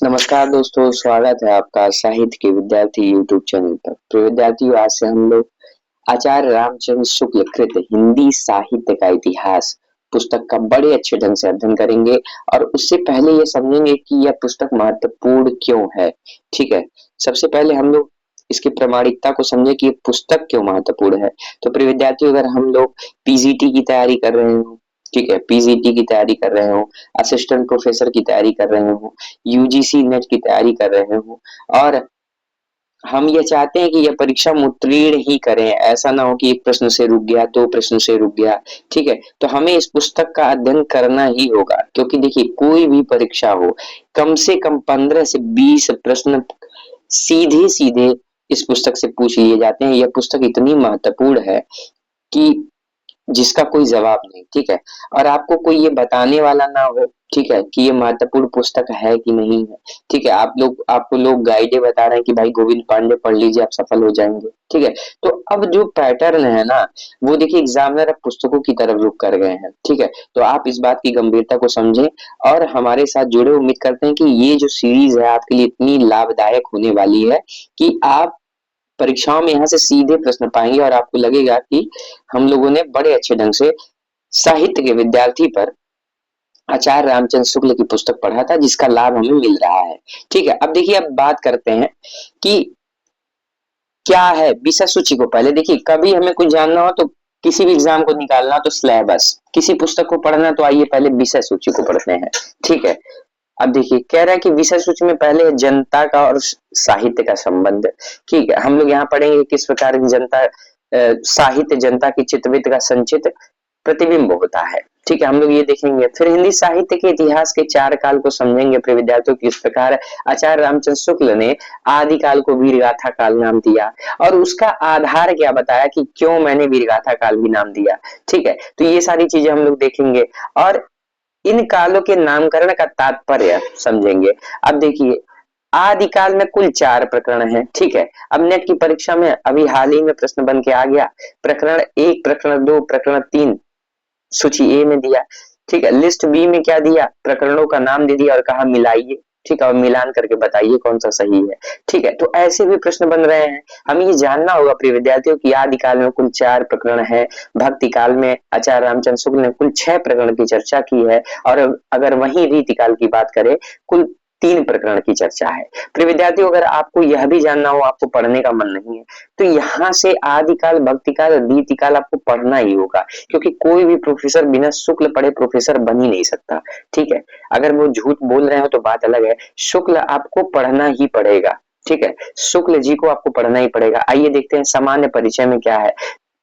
नमस्कार दोस्तों, स्वागत है आपका साहित्य के विद्यार्थी यूट्यूब चैनल पर। तो विद्यार्थियों, आज से हम लोग आचार्य रामचंद्र शुक्ल कृत हिंदी साहित्य का इतिहास पुस्तक का बड़े अच्छे ढंग से अध्ययन करेंगे। और उससे पहले ये समझेंगे कि यह पुस्तक महत्वपूर्ण क्यों है। ठीक है, सबसे पहले हम लोग इसकी प्रामाणिकता को समझे कि ये पुस्तक क्यों महत्वपूर्ण है। तो प्रिय विद्यार्थियों, अगर हम लोग पीजीटी की तैयारी कर रहे हो, ठीक है, पीजीटी की तैयारी कर रहे हो, असिस्टेंट प्रोफेसर की तैयारी कर रहे हो, यूजीसी नेट की तैयारी कर रहे हो, और हम ये चाहते हैं कि यह परीक्षा में उत्तीर्ण ही करें, ऐसा ना हो कि एक प्रश्न से रुक गया, दो प्रश्न से रुक गया। ठीक है, तो हमें इस पुस्तक का अध्ययन करना ही होगा, क्योंकि देखिए कोई भी परीक्षा हो, कम से कम 15 से 20 प्रश्न सीधे सीधे इस पुस्तक से पूछ लिए जाते हैं। यह पुस्तक इतनी महत्वपूर्ण है कि जिसका कोई जवाब नहीं। ठीक है, और आपको कोई ये बताने वाला ना हो, ठीक है, कि ये महत्वपूर्ण पुस्तक है कि नहीं है। ठीक है, आपको लोग गाइडे बता रहे हैं कि भाई गोविंद पांडे पढ़ लीजिए, आप सफल हो जाएंगे। ठीक है, तो अब जो पैटर्न है ना, वो देखिए एग्जामिनर अब पुस्तकों की तरफ रुख कर गए हैं। ठीक है, तो आप इस बात की गंभीरता को समझें और हमारे साथ जुड़े। उम्मीद करते हैं कि ये जो सीरीज है आपके लिए इतनी लाभदायक होने वाली है कि आप परीक्षाओं में यहाँ से सीधे प्रश्न पाएंगे और आपको लगेगा कि हम लोगों ने बड़े अच्छे ढंग से साहित्य के विद्यार्थी पर आचार्य रामचंद्र शुक्ल की पुस्तक पढ़ा था, जिसका लाभ हमें मिल रहा है। ठीक है, अब देखिए, अब बात करते हैं कि क्या है विषय सूची। को पहले देखिए, कभी हमें कुछ जानना हो तो किसी भी एग्जाम को निकालना तो सिलेबस, किसी पुस्तक को पढ़ना तो आइए पहले विषय सूची को पढ़ते हैं। ठीक है, अब देखिए कह रहा है कि विषय सूची में पहले है जनता का और साहित्य का संबंध। ठीक है, हम लोग यहाँ पढ़ेंगे किस प्रकार की जनता साहित्य जनता की चित्रवित्त का संचित प्रतिबिंब होता है। ठीक है, हम लोग ये देखेंगे। फिर हिंदी साहित्य के इतिहास के चार काल को समझेंगे प्रिय विद्यार्थियों, किस प्रकार आचार्य रामचंद्र शुक्ल ने आदि काल को वीरगाथा काल नाम दिया और उसका आधार क्या बताया कि क्यों मैंने वीरगाथा काल भी नाम दिया। ठीक है, तो ये सारी चीजें हम लोग देखेंगे और इन कालों के नामकरण का तात्पर्य समझेंगे। अब देखिए, आदिकाल में कुल 4 प्रकरण हैं। ठीक है, अब नेट की परीक्षा में अभी हाल ही में प्रश्न बन के आ गया, प्रकरण 1, प्रकरण 2, प्रकरण 3 सूची ए में दिया। ठीक है, लिस्ट बी में क्या दिया, प्रकरणों का नाम दे दिया और कहा मिलाइए। ठीक है, और मिलान करके बताइए कौन सा सही है। ठीक है, तो ऐसे भी प्रश्न बन रहे हैं। हमें ये जानना होगा प्रिय विद्यार्थियों की आदिकाल में कुल 4 प्रकरण है, भक्ति काल में आचार्य रामचंद्र शुक्ल ने कुल 6 प्रकरण की चर्चा की है, और अगर वही रीतिकाल की बात करें कुल 3 प्रकरण की चर्चा है। प्रिय विद्यार्थियों, अगर आपको यह भी जानना हो, आपको पढ़ने का मन नहीं है, तो यहाँ से आदिकाल, भक्तिकाल, रीतिकाल आपको पढ़ना ही होगा, क्योंकि कोई भी प्रोफेसर बिना शुक्ल पढ़े प्रोफेसर बन ही नहीं सकता। ठीक है, अगर वो झूठ बोल रहे हो तो बात अलग है, शुक्ल आपको पढ़ना ही पड़ेगा। ठीक है, शुक्ल जी को आपको पढ़ना ही पड़ेगा। आइए देखते हैं सामान्य परिचय में क्या है।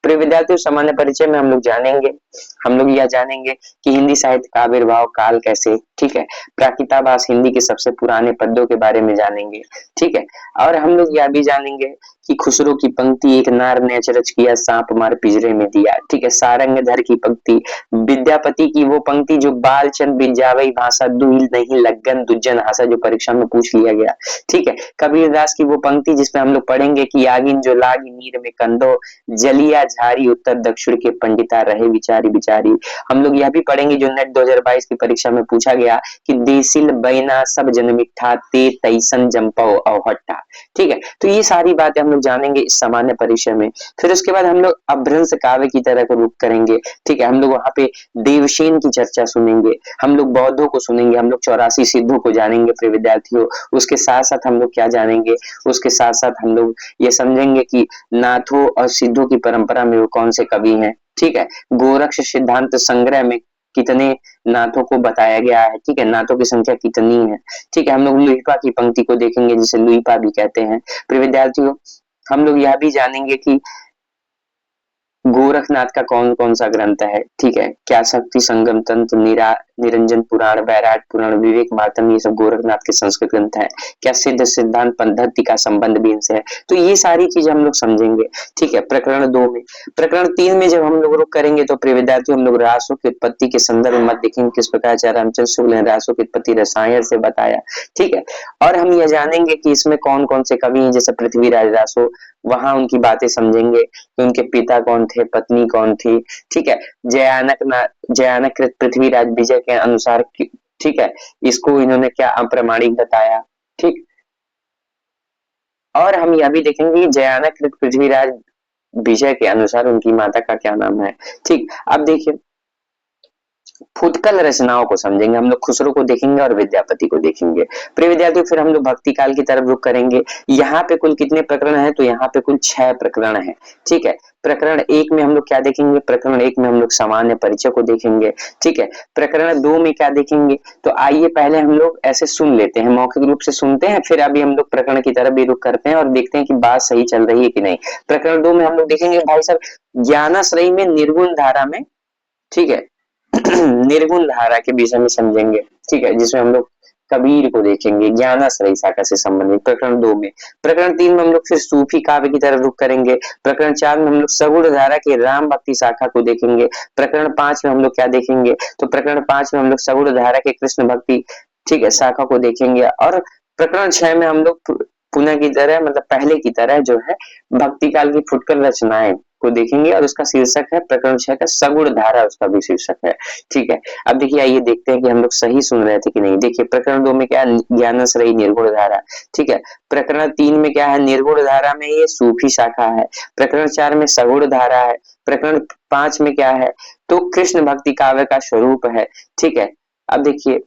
प्रिय विद्यार्थियों, सामान्य परिचय में हम लोग यह जानेंगे कि हिंदी साहित्य का आविर्भाव काल कैसे। ठीक है, प्राकृताभास हिंदी के सबसे पुराने पद्यों के बारे में जानेंगे। ठीक है, और हम लोग यह भी जानेंगे कि खुसरो की पंक्ति, एक नार ने अचरज किया, सांप मार पिंजरे में दिया। ठीक है, सारंगधर की पंक्ति, विद्यापति की वो पंक्ति जो बालचंद बिंजावई भाषा दुहिल नहीं लगन दुज्जन हासा, जो परीक्षा में पूछ लिया गया। ठीक है, कबीरदास की वो पंक्ति जिसमें हम लोग पढ़ेंगे कि आगिन जो लागी नीर में कंदो, जलिया झारी उत्तर दक्षिण के पंडिता रहे विचारी विचारी। हम लोग यह भी पढ़ेंगे जो नेट 2022 की परीक्षा में पूछा गया कि देसिल बैना सब जन मिठा ते तैसन जंपो अवहट्टा। ठीक है, तो ये सारी बातें हम लोग जानेंगे इस सामान्य परिचय में। फिर उसके बाद हम लोग अभ्रंश काव्य की तरह को रुख करेंगे। ठीक है, हम लोग वहां पे देवसेन की चर्चा सुनेंगे, हम लोग बौद्धों को सुनेंगे, हम लोग 84 सिद्धों को जानेंगे प्रिय विद्यार्थियों। उसके साथ साथ हम लोग क्या जानेंगे, उसके साथ साथ हम लोग ये समझेंगे कि नाथों और सिद्धों की परंपरा में वो कौन से कवि हैं। ठीक है, गोरक्ष सिद्धांत संग्रह में कितने नाथों को बताया गया है। ठीक है, नाथों की संख्या कितनी है। ठीक है, हम लोग लुइपा की पंक्ति को देखेंगे, जिसे लुइपा भी कहते हैं। प्रिय विद्यार्थियों, हम लोग यह भी जानेंगे कि गोरखनाथ का कौन कौन सा ग्रंथ है। ठीक है, क्या शक्ति संगम तंत्र, निरंजन पुराण, बैराट पुराण, विवेक मातम, ये सब गोरखनाथ के संस्कृत ग्रंथ है। क्या सिद्ध सिद्धांत पद्धति का संबंध भी इनसे है। तो ये सारी चीजें हम लोग समझेंगे। ठीक है, प्रकरण 2 में। प्रकरण 3 में जब हम लोग रुक करेंगे तो प्रिय विद्यार्थियों हम लोग रासों की उत्पत्ति के संदर्भ में मत देखेंगे किस प्रकार आचार्य रामचंद्र शुक्ल ने रासों की उत्पत्ति रसायन से बताया। ठीक है, और हम यह जानेंगे कि इसमें कौन कौन से कवि हैं, जैसे पृथ्वीराज रासो, वहां उनकी बातें समझेंगे कि उनके पिता कौन थे, पत्नी कौन थी। ठीक है, जयानक जयानक कृत पृथ्वीराज विजय के अनुसार ठीक है, इसको इन्होंने क्या अप्रामाणिक बताया। ठीक, और हम यह भी देखेंगे कि जयानाकृत पृथ्वीराज विजय के अनुसार उनकी माता का क्या नाम है। ठीक, अब देखिए फुटकल रचनाओं को समझेंगे हम लोग, खुसरो को देखेंगे और विद्यापति को देखेंगे। प्रिय विद्यार्थियों, फिर हम लोग भक्ति काल की तरफ रुख करेंगे। यहाँ पे कुल कितने प्रकरण हैं, तो यहाँ पे कुल 6 प्रकरण हैं। ठीक है, प्रकरण 1 में हम लोग क्या देखेंगे, प्रकरण 1 में हम लोग सामान्य परिचय को देखेंगे। ठीक है, प्रकरण 2 में क्या देखेंगे, तो आइए पहले हम लोग ऐसे सुन लेते हैं, मौखिक रूप से सुनते हैं, फिर अभी हम लोग प्रकरण की तरफ भी रुख करते हैं और देखते हैं कि बात सही चल रही है कि नहीं। प्रकरण 2 में हम लोग देखेंगे भाई साहब ज्ञानाश्रयी में निर्गुण धारा में, ठीक है, निर्गुण धारा के विषय में समझेंगे। ठीक है, जिसमें हम लोग कबीर को देखेंगे, ज्ञानाश्रयी शाखा से संबंधित प्रकरण 2 में। प्रकरण 3 में हम लोग फिर सूफी काव्य की तरफ रुख करेंगे। प्रकरण 4 में हम लोग सगुण धारा के राम भक्ति शाखा को देखेंगे। प्रकरण 5 में हम लोग क्या देखेंगे, तो प्रकरण 5 में हम लोग सगुण धारा के कृष्ण भक्ति, ठीक है, शाखा को देखेंगे। और प्रकरण 6 में हम लोग पुनः की तरह, मतलब पहले की तरह जो है भक्ति काल की फुटकर रचनाएं को देखेंगे, और उसका शीर्षक है प्रकरण 6 का सगुण धारा, उसका भी शीर्षक है। ठीक है, अब देखिए आइए देखते हैं कि हम लोग सही सुन रहे थे कि नहीं। देखिए प्रकरण 2 में क्या है, ज्ञानाश्रयी निर्गुण धारा। ठीक है, प्रकरण 3 में क्या है, निर्गुण धारा में ये सूफी शाखा है। प्रकरण 4 में सगुण धारा है। प्रकरण 5 में क्या है, तो कृष्ण भक्ति काव्य का स्वरूप है। ठीक है, अब देखिए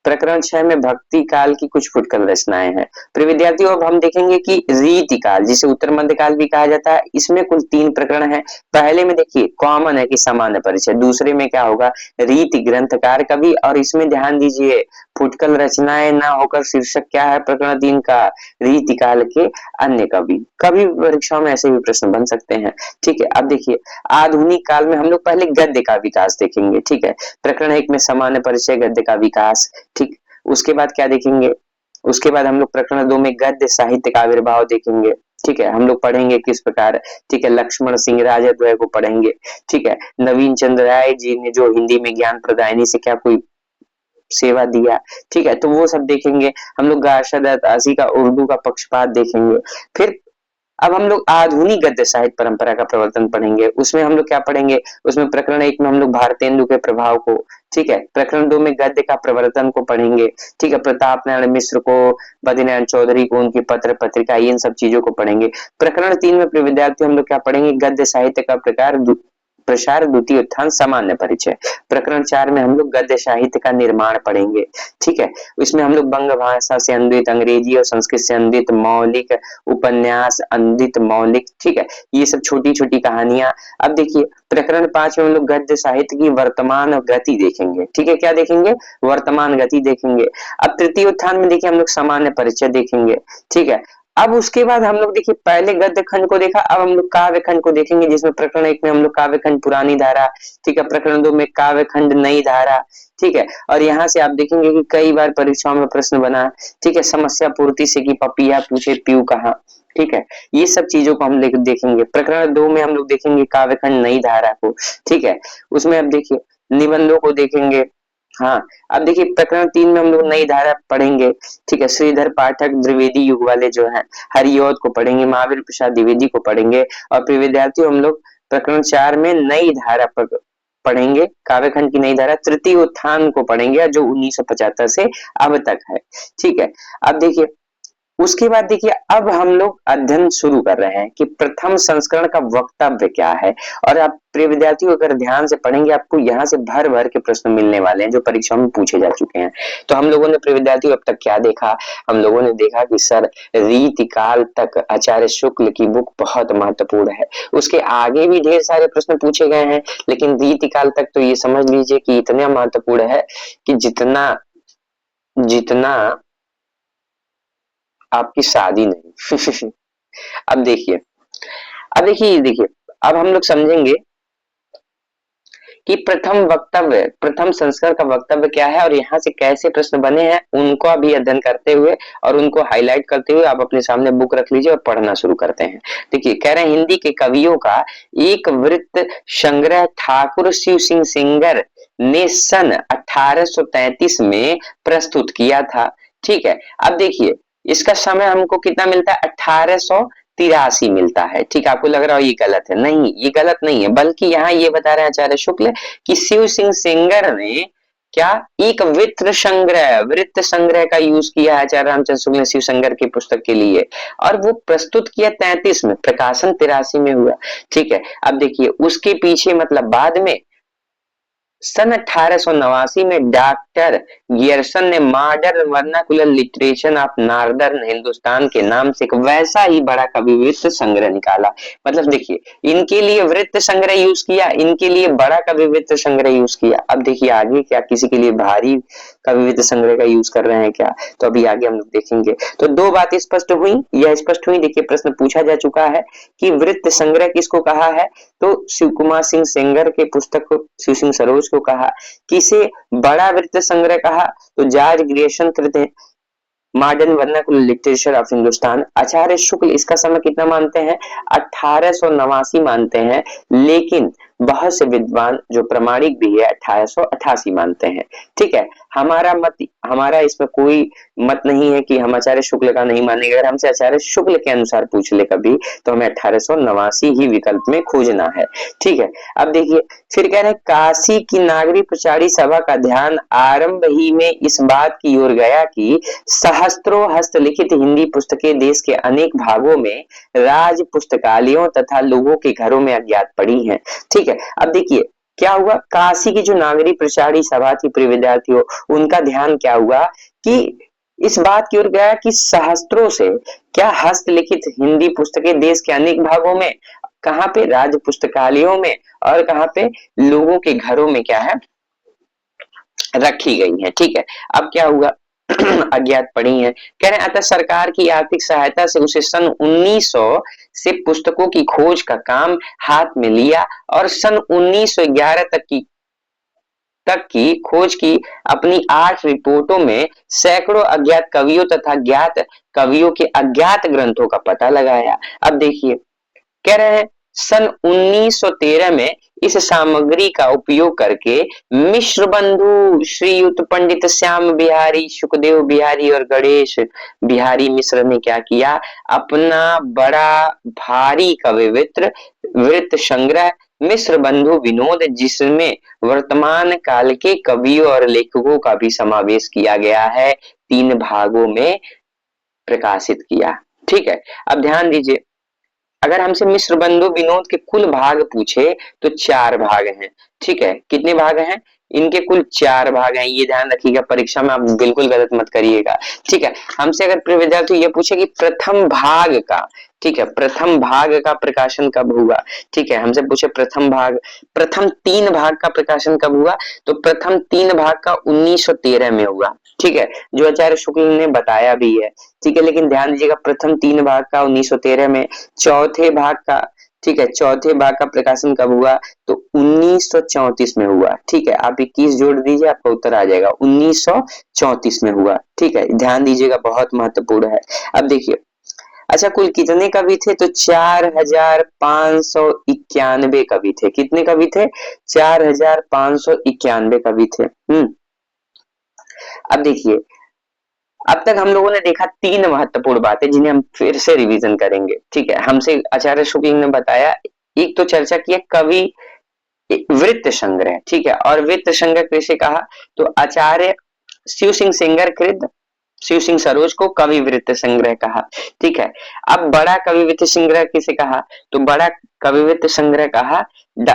प्रकरण 6 में भक्ति काल की कुछ फुटकर रचनाएं हैं। प्रिय विद्यार्थियों, अब हम देखेंगे कि रीति काल, जिसे उत्तर मध्य काल भी कहा जाता है, इसमें कुल 3 प्रकरण हैं। पहले में देखिए कॉमन है कि सामान्य परिचय, दूसरे में क्या होगा, रीति ग्रंथकार कवि, और इसमें ध्यान दीजिए फुटकल रचनाएं ना होकर शीर्षक क्या है प्रकरण 3 का, रीति काल के अन्य कवि। कभी परीक्षाओं में ऐसे भी प्रश्न बन सकते हैं। ठीक है, अब देखिए आधुनिक काल में हम लोग पहले गद्य का विकास देखेंगे। ठीक है, प्रकरण 1 में सामान्य परिचय, गद्य का विकास। ठीक, उसके बाद क्या देखेंगे, उसके बाद हम लोग प्रकरण 2 में गद्य साहित्य का आविर्भाव देखेंगे। ठीक है, हम लोग पढ़ेंगे किस प्रकार, ठीक है, लक्ष्मण सिंह राजद्वय को पढ़ेंगे। ठीक है, नवीन चंद्र राय जी ने जो हिंदी में ज्ञान प्रदायनी से क्या कोई सेवा दिया। ठीक है, तो वो सब देखेंगे। हम लोग गार्षा दत्त आशी का उर्दू का पक्षपात देखेंगे। फिर अब हम लोग आधुनिक गद्य साहित्य परंपरा का प्रवर्तन पढ़ेंगे। उसमें हम लोग क्या पढ़ेंगे, उसमें प्रकरण 1 में हम लोग भारतेंदु के प्रभाव को, ठीक है, प्रकरण 2 में गद्य का प्रवर्तन को पढ़ेंगे। ठीक है, प्रताप नारायण मिश्र को, बद्रीनारायण चौधरी को, उनकी पत्र पत्रिका, इन सब चीजों को पढ़ेंगे। प्रकरण 3 में विद्यार्थी हम लोग क्या पढ़ेंगे, गद्य साहित्य का प्रकार प्रसार, द्वितीय उत्थान, सामान्य परिचय। प्रकरण 4 में हम लोग गद्य साहित्य का निर्माण पढ़ेंगे। ठीक है, इसमें हम लोग बंग भाषा से अन्वित, अंग्रेजी और संस्कृत से अन्वित मौलिक उपन्यास, अन्वित मौलिक, ठीक है, ये सब छोटी छोटी कहानियां। अब देखिए प्रकरण 5 में हम लोग गद्य साहित्य की वर्तमान गति देखेंगे। ठीक है, क्या देखेंगे, वर्तमान गति देखेंगे। अब तृतीय उत्थान में देखिए हम लोग सामान्य परिचय देखेंगे। ठीक है, अब उसके बाद हम लोग देखिए पहले गद्य खंड को देखा, अब हम लोग काव्य खंड को देखेंगे, जिसमें प्रकरण 1 में हम लोग काव्य खंड पुरानी धारा, ठीक है, प्रकरण 2 में काव्य खंड नई धारा। ठीक है, और यहाँ से आप देखेंगे कि कई बार परीक्षाओं में प्रश्न बना। ठीक है, समस्या पूर्ति से कि पपिया पूछे पीयू कहाँ। ठीक है, ये सब चीजों को हम देखेंगे। प्रकरण 2 में हम लोग देखेंगे काव्य खंड नई धारा को। ठीक है, उसमें अब देखिए निबंधों को देखेंगे। हाँ, अब देखिए प्रकरण 3 में हम लोग नई धारा पढ़ेंगे। ठीक है, श्रीधर पाठक द्विवेदी युग वाले जो हैं हरिऔध को पढ़ेंगे, महावीर प्रसाद द्विवेदी को पढ़ेंगे। और फिर विद्यार्थियों हम लोग प्रकरण 4 में नई धारा पढ़ेंगे, काव्यखंड की नई धारा, तृतीय उत्थान को पढ़ेंगे जो 1975 से अब तक है। ठीक है, अब देखिए उसके बाद देखिए अब हम लोग अध्ययन शुरू कर रहे हैं कि प्रथम संस्करण का वक्तव्य क्या है। और आप प्रिय विद्यार्थियों अगर ध्यान से पढ़ेंगे आपको यहाँ से भर भर के प्रश्न मिलने वाले हैं जो परीक्षा में पूछे जा चुके हैं। तो हम लोगों ने प्रिय विद्यार्थियों अब तक क्या देखा, हम लोगों ने देखा कि सर रीतिकाल तक आचार्य शुक्ल की बुक बहुत महत्वपूर्ण है। उसके आगे भी ढेर सारे प्रश्न पूछे गए हैं, लेकिन रीतिकाल तक तो ये समझ लीजिए कि इतना महत्वपूर्ण है कि जितना जितना आपकी शादी नहीं। अब देखिए, अब देखिए अब हम लोग समझेंगे कि प्रथम वक्तव्य, प्रथम संस्करण का वक्तव्य क्या है और यहाँ से कैसे प्रश्न बने हैं उनको अभी अध्ययन करते हुए और उनको हाईलाइट करते हुए आप अपने सामने बुक रख लीजिए और पढ़ना शुरू करते हैं। देखिए कह रहे हैं हिंदी के कवियों का एक वृत्त संग्रह ठाकुर शिव सिंह सेंगर ने सन 1833 में प्रस्तुत किया था। ठीक है, अब देखिए इसका समय हमको कितना मिलता है, 1883 मिलता है। ठीक, आपको लग रहा हो ये गलत है, नहीं ये गलत नहीं है, बल्कि यहाँ ये बता रहे हैं आचार्य शुक्ल कि शिव सिंह सेंगर ने क्या, एक वृत्त संग्रह का यूज किया आचार्य रामचंद्र शुक्ल ने शिवशंकर की पुस्तक के लिए, और वो प्रस्तुत किया 33 में, प्रकाशन 83 में हुआ। ठीक है, अब देखिए उसके पीछे मतलब बाद में सन 1889 में डॉक्टर गियर्सन ने modern vernacular literature of northern Hindustan के नाम से एक वैसा ही बड़ा कविवृत्त संग्रह निकाला। मतलब देखिए इनके लिए वृत्त संग्रह यूज किया, इनके लिए बड़ा कविवृत्त संग्रह यूज किया। अब देखिए आगे क्या किसी के लिए भारी कविवृत्त संग्रह का यूज कर रहे हैं क्या, तो अभी आगे हम लोग देखेंगे। तो दो बातें स्पष्ट हुई, यह स्पष्ट हुई, देखिए प्रश्न पूछा जा चुका है कि वृत्त संग्रह किसको कहा है, तो शिव कुमार सिंह सेंगर के पुस्तक को शिव सिंह सरोज को कहा। किसे बड़ा वृत्त संग्रह कहा, तो जॉर्ज ग्रियर्सन कृत modern vernacular literature of Hindustan. Acharya Shukla इसका समय कितना मानते हैं, 1889 मानते हैं, लेकिन बहुत से विद्वान जो प्रामाणिक भी है 1888 मानते हैं। ठीक है, हमारा इसमें कोई मत नहीं है कि हम आचार्य शुक्ल का नहीं मानेंगे। अगर हमसे आचार्य शुक्ल के अनुसार पूछ ले कभी, तो हमें 1889 ही विकल्प में खोजना है। ठीक है, अब देखिए फिर कह रहे हैं काशी की नागरिक प्रचारी सभा का ध्यान आरंभ ही में इस बात की ओर गया कि सहस्त्रों हस्तलिखित हिंदी पुस्तकें देश के अनेक भागों में राज पुस्तकालयों तथा लोगों के घरों में अज्ञात पड़ी हैं। ठीक है, अब देखिए क्या हुआ, काशी की जो नागरिक प्रचारी सभा थी प्रिय विद्यार्थियों, उनका ध्यान क्या हुआ कि इस बात की ओर गया कि सहस्त्रों से क्या हस्तलिखित हिंदी पुस्तकें देश के अनेक भागों में, कहां पे, राज पुस्तकालयों में, और कहां पे, लोगों के घरों में क्या है, रखी गई है। ठीक है, अब क्या हुआ अज्ञात पड़ी है, कह रहे हैं अतः सरकार की आर्थिक सहायता से उसे सन 1900 से पुस्तकों की खोज का काम हाथ में लिया और सन 1911 तक की खोज की अपनी 8 रिपोर्टों में सैकड़ों अज्ञात कवियों तथा ज्ञात कवियों के अज्ञात ग्रंथों का पता लगाया। अब देखिए कह रहे हैं सन 1913 में इस सामग्री का उपयोग करके मिश्र बंधु श्रीयुत पंडित श्याम बिहारी, सुखदेव बिहारी और गणेश बिहारी मिश्र ने क्या किया, अपना बड़ा भारी कविवृत्त वृत्त संग्रह मिश्र बंधु विनोद, जिसमें वर्तमान काल के कवियों और लेखकों का भी समावेश किया गया है, 3 भागों में प्रकाशित किया। ठीक है, अब ध्यान दीजिए, अगर हमसे मिश्र बंधु विनोद के कुल भाग पूछे तो 4 भाग हैं। ठीक है, कितने भाग हैं, इनके कुल 4 भाग हैं, ये ध्यान रखिएगा, परीक्षा में आप बिल्कुल गलत मत करिएगा। ठीक है, हमसे अगर प्रिय विद्यार्थी ये पूछे कि प्रथम भाग का, ठीक है, प्रथम भाग का प्रकाशन कब हुआ, ठीक है, हमसे पूछे प्रथम 3 भाग का प्रकाशन कब हुआ, तो प्रथम 3 भाग का 1913 में हुआ। ठीक है, जो आचार्य शुक्ल ने बताया भी है। ठीक है, लेकिन ध्यान दीजिएगा प्रथम 3 भाग का 1913 में, चौथे भाग का, ठीक है, चौथे भाग का प्रकाशन कब हुआ, तो 1934 में हुआ। ठीक है, आप 21 जोड़ दीजिए, आपका उत्तर आ जाएगा, 1934 में हुआ। ठीक है, ध्यान दीजिएगा, बहुत महत्वपूर्ण है। अब देखिए, अच्छा कुल कितने कवि थे, तो 4591 कवि थे। कितने कवि थे, 4591 कवि थे। अब देखिए, अब तक हम लोगों ने देखा 3 महत्वपूर्ण बातें जिन्हें हम फिर से रिवीजन करेंगे। ठीक है, हमसे आचार्य शुक्ल ने बताया, एक तो चर्चा की कवि वृत्त संग्रह, ठीक है, और वृत्त संग्रह कैसे कहा, तो आचार्य शिव सिंह सेंगर कृत शिव सिंह सरोज को कवि वृत्त संग्रह कहा। ठीक है, अब बड़ा कवि वृत्त संग्रह किसे कहा, तो बड़ा कवि वृत्त संग्रह कहा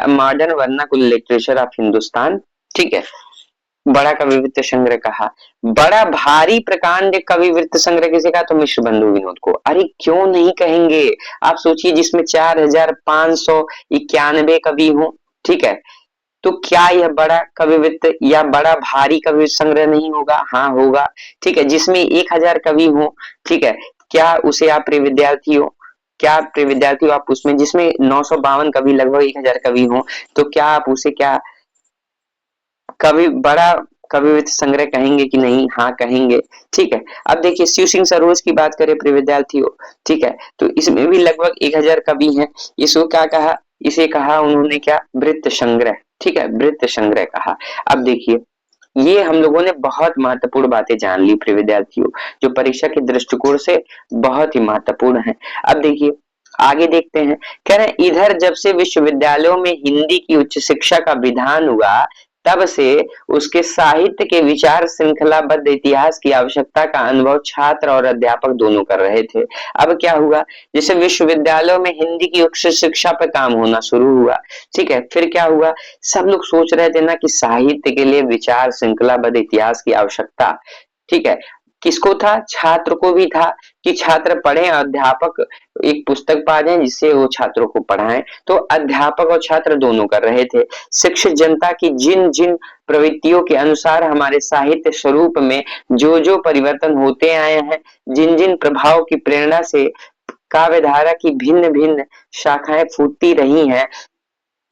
modern vernacular literature of Hindustan. ठीक है, बड़ा कवि वृत्त संग्रह कहा। बड़ा भारी प्रकांड कवि वृत्त संग्रह किसे कहा, तो मिश्र बंधु विनोद को। अरे क्यों नहीं कहेंगे, आप सोचिए जिसमें 4591 कवि हो, ठीक है, तो क्या यह बड़ा कविवृत्त या बड़ा भारी कवि संग्रह नहीं होगा, हाँ होगा। ठीक है, जिसमें 1000 कवि हो, ठीक है, क्या उसे आप प्रिय विद्यार्थी हो, क्या प्रिय विद्यार्थी हो आप उसमें, जिसमें 952 कवि लगभग 1000 कवि हो, तो क्या आप उसे क्या कवि बड़ा कविवृत्त संग्रह कहेंगे कि नहीं, हाँ कहेंगे। ठीक है, अब देखिए शिव सिंह सरोज की बात करें प्रिय विद्यार्थियों, ठीक है, तो इसमें भी लगभग 1000 कवि हैं। इसको क्या कहा, इसे कहा उन्होंने क्या, वृत्त संग्रह। ठीक है, वृत्त संग्रह कहा। अब देखिए, ये हम लोगों ने बहुत महत्वपूर्ण बातें जान ली प्रिय विद्यार्थियों, जो परीक्षा के दृष्टिकोण से बहुत ही महत्वपूर्ण है। अब देखिए आगे देखते हैं, कह रहे हैं इधर जब से विश्वविद्यालयों में हिंदी की उच्च शिक्षा का विधान हुआ, तब से उसके साहित्य के विचार श्रृंखलाबद्ध इतिहास की आवश्यकता का अनुभव छात्र और अध्यापक दोनों कर रहे थे। अब क्या हुआ, जैसे विश्वविद्यालयों में हिंदी की उच्च शिक्षा पे काम होना शुरू हुआ, ठीक है, फिर क्या हुआ, सब लोग सोच रहे थे ना कि साहित्य के लिए विचार श्रृंखलाबद्ध इतिहास की आवश्यकता, ठीक है, किसको था, छात्र को भी था कि छात्र पढ़े, अध्यापक एक पुस्तक पा जाए जिससे वो छात्रों को पढ़ाएं। तो अध्यापक और छात्र दोनों कर रहे थे। शिक्षित जनता की जिन जिन प्रवृत्तियों के अनुसार हमारे साहित्य स्वरूप में जो जो परिवर्तन होते आए हैं, जिन जिन प्रभाव की प्रेरणा से काव्य धारा की भिन्न भिन्न शाखाएं फूटती रही हैं,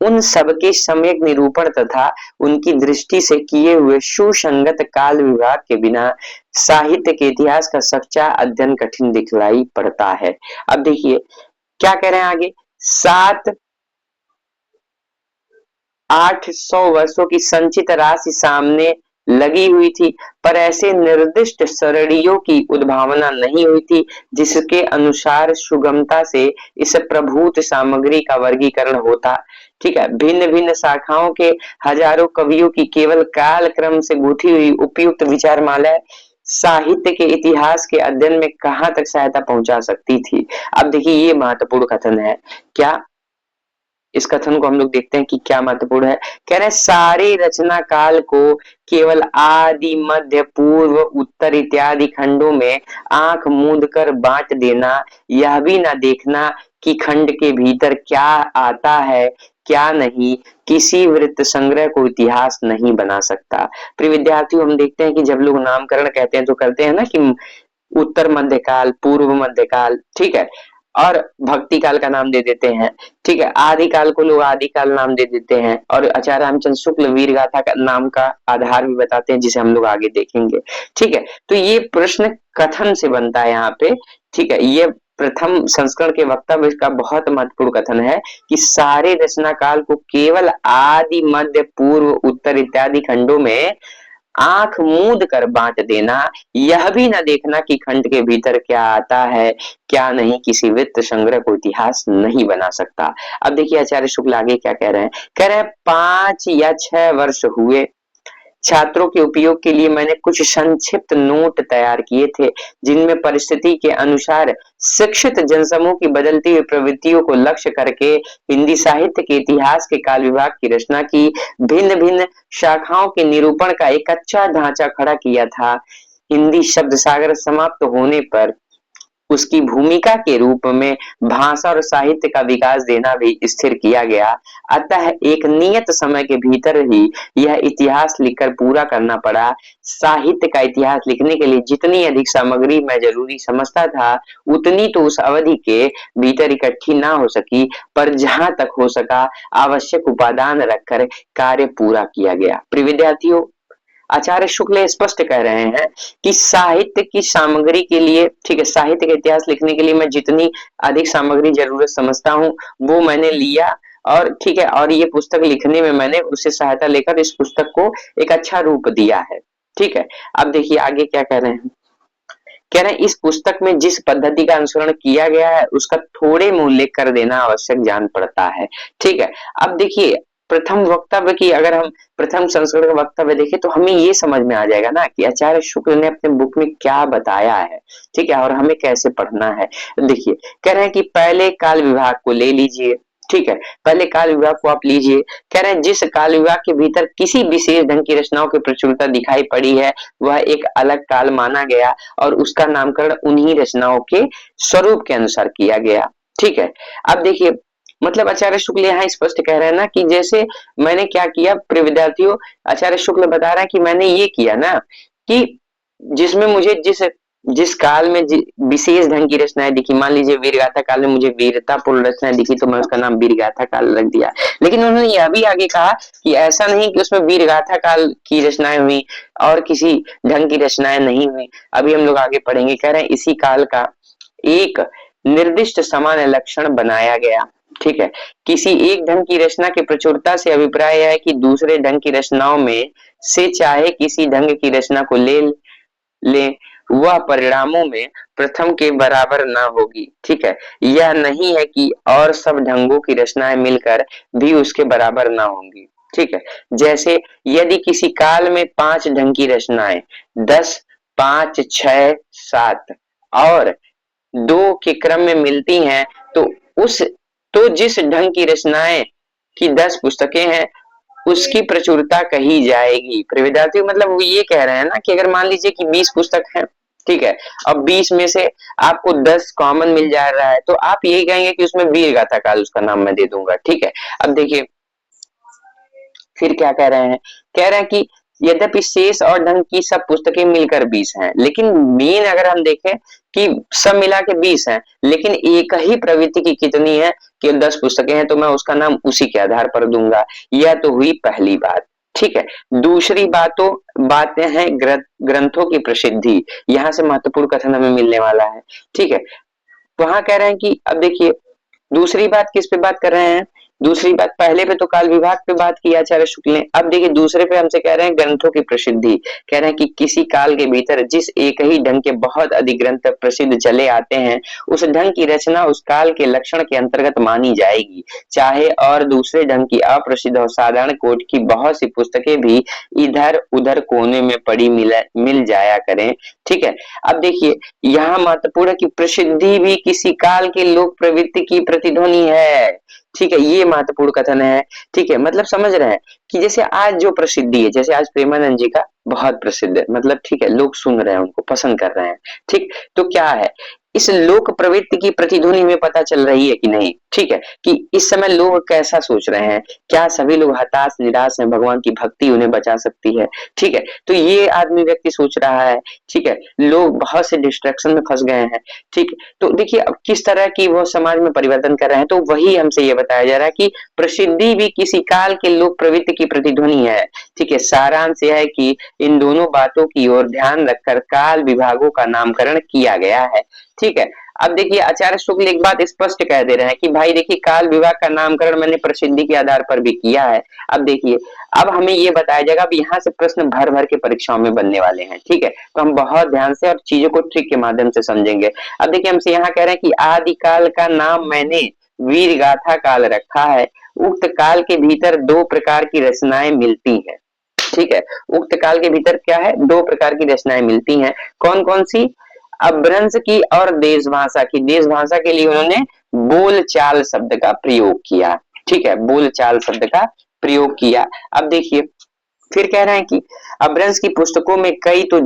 उन सबके सम्यक निरूपण तथा उनकी दृष्टि से किए हुए सुसंगत काल विभाग के बिना साहित्य के इतिहास का सच्चा अध्ययन कठिन दिखलाई पड़ता है। अब देखिए क्या कह रहे हैं आगे, 700-800 वर्षों की संचित राशि सामने लगी हुई थी, पर ऐसे निर्दिष्ट सरणियों की उद्भावना नहीं हुई थी जिसके अनुसार सुगमता से इस प्रभूत सामग्री का वर्गीकरण होता। ठीक है, भिन्न भिन्न शाखाओं के हजारों कवियों की केवल काल क्रम से गूंथी हुई उपयुक्त विचारमाला साहित्य के इतिहास के अध्ययन में कहां तक सहायता पहुंचा सकती थी। अब देखिए ये महत्वपूर्ण कथन है, क्या इस कथन को हम लोग देखते हैं कि क्या महत्वपूर्ण है। कह रहे हैं सारे रचना काल को केवल आदि मध्य पूर्व उत्तर इत्यादि खंडों में आंख मूंद कर बांट देना, यह भी ना देखना कि खंड के भीतर क्या आता है क्या नहीं, किसी वृत्त संग्रह को इतिहास नहीं बना सकता। प्रिय विद्यार्थियों, हम देखते हैं कि जब लोग नामकरण कहते हैं तो करते हैं ना कि उत्तर मध्यकाल, पूर्व मध्यकाल, ठीक है, और भक्ति काल का नाम दे देते हैं, ठीक है, आदि काल को लोग आदि काल नाम दे देते हैं, और आचार्य रामचंद्र शुक्ल वीर गाथा का नाम का आधार भी बताते हैं जिसे हम लोग आगे देखेंगे। ठीक है, तो ये प्रश्न कथन से बनता है यहाँ पे, ठीक है, ये प्रथम संस्करण के वक्तव्य का बहुत महत्वपूर्ण कथन है कि सारे रचना काल को केवल आदि मध्य पूर्व उत्तर इत्यादि खंडों में आंख मूंद कर बांट देना, यह भी न देखना कि खंड के भीतर क्या आता है क्या नहीं, किसी वित्त संग्रह को इतिहास नहीं बना सकता। अब देखिए आचार्य शुक्ल आगे क्या कह रहे हैं, कह रहे हैं 5 या 6 वर्ष हुए, छात्रों के उपयोग के लिए मैंने कुछ संक्षिप्त नोट तैयार किए थे जिनमें परिस्थिति के अनुसार शिक्षित जनसमूह की बदलती हुई प्रवृत्तियों को लक्ष्य करके हिंदी साहित्य के इतिहास के काल विभाग की रचना की भिन्न भिन्न शाखाओं के निरूपण का एक अच्छा ढांचा खड़ा किया था। हिंदी शब्द सागर समाप्त होने पर उसकी भूमिका के रूप में भाषा और साहित्य का विकास देना भी स्थिर किया गया। अतः एक नियत समय के भीतर ही यह इतिहास लिखकर पूरा करना पड़ा। साहित्य का इतिहास लिखने के लिए जितनी अधिक सामग्री मैं जरूरी समझता था उतनी तो उस अवधि के भीतर इकट्ठी ना हो सकी, पर जहां तक हो सका आवश्यक उपादान रखकर कार्य पूरा किया गया। प्रिय विद्यार्थियों, आचार्य शुक्ल स्पष्ट कह रहे हैं कि साहित्य की सामग्री के लिए, ठीक है, साहित्य का इतिहास लिखने के लिए मैं जितनी अधिक सामग्री जरूरत समझता हूँ वो मैंने लिया, और ठीक है, और ये पुस्तक लिखने में मैंने उससे सहायता लेकर इस पुस्तक को एक अच्छा रूप दिया है। ठीक है, अब देखिए आगे क्या कह रहे हैं, कह रहे हैं इस पुस्तक में जिस पद्धति का अनुसरण किया गया है उसका थोड़े में उल्लेख कर देना आवश्यक जान पड़ता है। ठीक है, अब देखिए प्रथम वक्तव्य की अगर हम प्रथम संस्करण का वक्तव्य देखें तो हमें ये समझ में आ जाएगा ना कि आचार्य शुक्ल ने अपने बुक में क्या बताया है, ठीक है, और हमें कैसे पढ़ना है। देखिए कह रहे हैं कि पहले काल विभाग को ले लीजिए, ठीक है, पहले काल विभाग को आप लीजिए। कह रहे हैं जिस काल विभाग के भीतर किसी विशेष ढंग की रचनाओं की प्रचुरता दिखाई पड़ी है वह एक अलग काल माना गया और उसका नामकरण उन्हीं रचनाओं के स्वरूप के अनुसार किया गया। ठीक है, अब देखिए मतलब आचार्य शुक्ल यहाँ स्पष्ट कह रहे हैं ना कि जैसे मैंने क्या किया, प्रिय विद्यार्थियों, आचार्य शुक्ल बता रहा है कि मैंने ये किया ना कि जिसमें मुझे जिस जिस काल में विशेष ढंग की रचनाएं दिखी, मान लीजिए वीरगाथा काल में मुझे वीरतापूर्ण रचनाएं दिखी तो मैं उसका नाम वीरगाथा काल रख दिया। लेकिन उन्होंने यह भी आगे कहा कि ऐसा नहीं कि उसमें वीरगाथा काल की रचनाएं हुई और किसी ढंग की रचनाएं नहीं हुई। अभी हम लोग आगे पढ़ेंगे, कह रहे हैं इसी काल का एक निर्दिष्ट सामान्य लक्षण बनाया गया। ठीक है, किसी एक ढंग की रचना की प्रचुरता से अभिप्राय है कि दूसरे ढंग की रचनाओं में से चाहे किसी ढंग की रचना को ले वह परिणामों में प्रथम के बराबर ना होगी। ठीक है, यह नहीं है कि और सब ढंगों की रचनाएं मिलकर भी उसके बराबर ना होंगी। ठीक है। जैसे यदि किसी काल में 5 ढंग की रचनाएं 10, 5, 6, 7 और 2 के क्रम में मिलती हैं तो उस तो जिस ढंग की रचनाएं की 10 पुस्तकें हैं उसकी प्रचुरता कही जाएगी। प्रिय विद्यार्थियों, मतलब वो ये कह रहे हैं ना कि अगर मान लीजिए कि 20 पुस्तक है, ठीक है, अब 20 में से आपको 10 कॉमन मिल जा रहा है तो आप यही कहेंगे कि उसमें वीर गाथा काल उसका नाम मैं दे दूंगा। ठीक है। अब देखिए फिर क्या कह रहे हैं, कह रहे हैं कि यद्यपि शेष और ढंग की सब पुस्तकें मिलकर 20 हैं, लेकिन मेन अगर हम देखें कि सब मिला के 20 हैं, लेकिन एक ही प्रवृत्ति की कितनी है कि 10 पुस्तकें हैं, तो मैं उसका नाम उसी के आधार पर दूंगा। यह तो हुई पहली बात। ठीक है। दूसरी बातें हैं ग्रंथों की प्रसिद्धि। यहाँ से महत्वपूर्ण कथन हमें मिलने वाला है। ठीक है। वहां कह रहे हैं कि अब देखिए दूसरी बात किस पे बात कर रहे हैं, दूसरी बात पहले पे तो काल विभाग पे बात की आचार्य शुक्ल ने, अब देखिए दूसरे पे हमसे कह रहे हैं ग्रंथों की प्रसिद्धि। कह रहे हैं कि किसी काल के भीतर जिस एक ही ढंग के बहुत अधिक ग्रंथ प्रसिद्ध चले आते हैं उस ढंग की रचना उस काल के लक्षण के अंतर्गत मानी जाएगी, चाहे और दूसरे ढंग की अप्रसिद्ध और साधारण कोट की बहुत सी पुस्तकें भी इधर उधर कोने में पड़ी मिल जाया करें। ठीक है। अब देखिए यहाँ महत्वपूर्ण है कि प्रसिद्धि भी किसी काल के लोक प्रवृत्ति की प्रतिध्वनि है। ठीक है, ये महत्वपूर्ण कथन है। ठीक है, मतलब समझ रहे हैं कि जैसे आज जो प्रसिद्धि है, जैसे आज प्रेमानंद जी का बहुत प्रसिद्ध है, मतलब ठीक है लोग सुन रहे हैं उनको पसंद कर रहे हैं। ठीक, तो क्या है इस लोक प्रवृत्ति की प्रतिध्वनि में पता चल रही है कि नहीं। ठीक है, कि इस समय लोग कैसा सोच रहे हैं, क्या सभी लोग हताश निराश हैं, भगवान की भक्ति उन्हें बचा सकती है। ठीक है, तो ये आदमी व्यक्ति सोच रहा है। ठीक है, लोग बहुत से डिस्ट्रैक्शन में फंस गए हैं। ठीक, तो देखिए अब किस तरह की वो समाज में परिवर्तन कर रहे हैं, तो वही हमसे ये बताया जा रहा है कि प्रसिद्धि भी किसी काल के लोक प्रवृत्ति की प्रतिध्वनि है। ठीक है, सारांश यह है कि इन दोनों बातों की ओर ध्यान रखकर काल विभागों का नामकरण किया गया है। ठीक है। अब देखिए आचार्य शुक्ल एक बात स्पष्ट कह दे रहे हैं कि भाई देखिए काल विभाग का नामकरण मैंने प्रसिद्धि के आधार पर भी किया है। अब देखिए अब हमें ये बताया जाएगा, अब यहाँ से प्रश्न भर भर के परीक्षाओं में बनने वाले हैं। ठीक है, तो हम बहुत ध्यान से और चीजों को ट्रिक के माध्यम से समझेंगे। अब देखिए हमसे यहाँ कह रहे हैं कि आदिकाल का नाम मैंने वीर गाथा काल रखा है। उक्त काल के भीतर दो प्रकार की रचनाएं मिलती हैं। ठीक है, उक्त काल के भीतर क्या है, दो प्रकार की रचनाएं मिलती हैं। कौन कौन सी, अपभ्रंश की और देश भाषा की। देश भाषा के लिए उन्होंने बोल चाल शब्द का प्रयोग किया। ठीक है, बोल चाल शब्द का प्रयोग किया। अब देखिए फिर कह रहे हैं कि अपभ्रंश की पुस्तकों में कई तो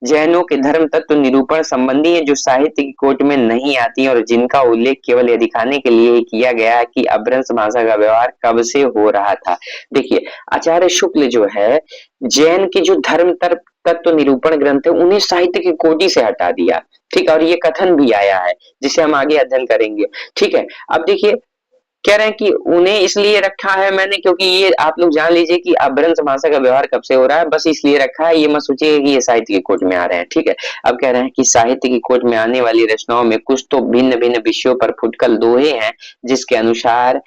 जैनों के धर्म तत्व निरूपण संबंधी है जो साहित्य की कोट में नहीं आती और जिनका उल्लेख केवल यह दिखाने के लिए किया गया है कि अपभ्रंश भाषा का व्यवहार कब से हो रहा था। देखिए आचार्य शुक्ल जो है जैन के जो धर्म तत्व निरूपण ग्रंथ है उन्हें साहित्य की कोटि से हटा दिया। ठीक है, और ये कथन भी आया है जिसे हम आगे अध्ययन करेंगे। ठीक है, अब देखिए कह रहे हैं कि उन्हें इसलिए रखा है मैंने क्योंकि ये आप लोग जान लीजिए कि अपभ्रंश भाषा का व्यवहार कब से हो रहा है, बस इसलिए रखा है, ये मत सोचिए कि ये साहित्य की कोट में आ रहे हैं। ठीक है, अब कह रहे हैं कि साहित्य की कोट में आने वाली रचनाओं में कुछ तो भिन्न भिन्न विषयों पर फुटकल दोहे हैं जिसके अनुसार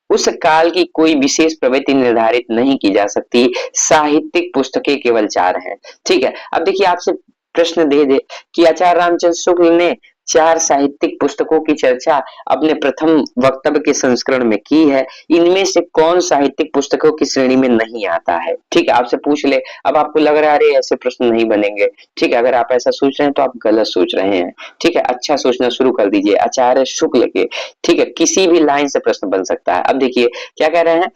उस काल की कोई विशेष प्रवृत्ति निर्धारित नहीं की जा सकती। साहित्यिक पुस्तकें केवल 4 हैं। ठीक है, अब देखिए आपसे प्रश्न दे कि आचार्य रामचंद्र शुक्ल ने 4 साहित्यिक पुस्तकों की चर्चा अपने प्रथम वक्तव्य के संस्करण में की है। इनमें से कौन साहित्यिक पुस्तकों की श्रेणी में नहीं आता है। ठीक है, आपसे पूछ ले। अब आपको लग रहा है अरे ऐसे प्रश्न नहीं बनेंगे। ठीक है, अगर आप ऐसा सोच रहे हैं तो आप गलत सोच रहे हैं। ठीक है, अच्छा सोचना शुरू कर दीजिए। आचार्य शुक्ल के ठीक है किसी भी लाइन से प्रश्न बन सकता है। अब देखिए क्या कह रहे हैं,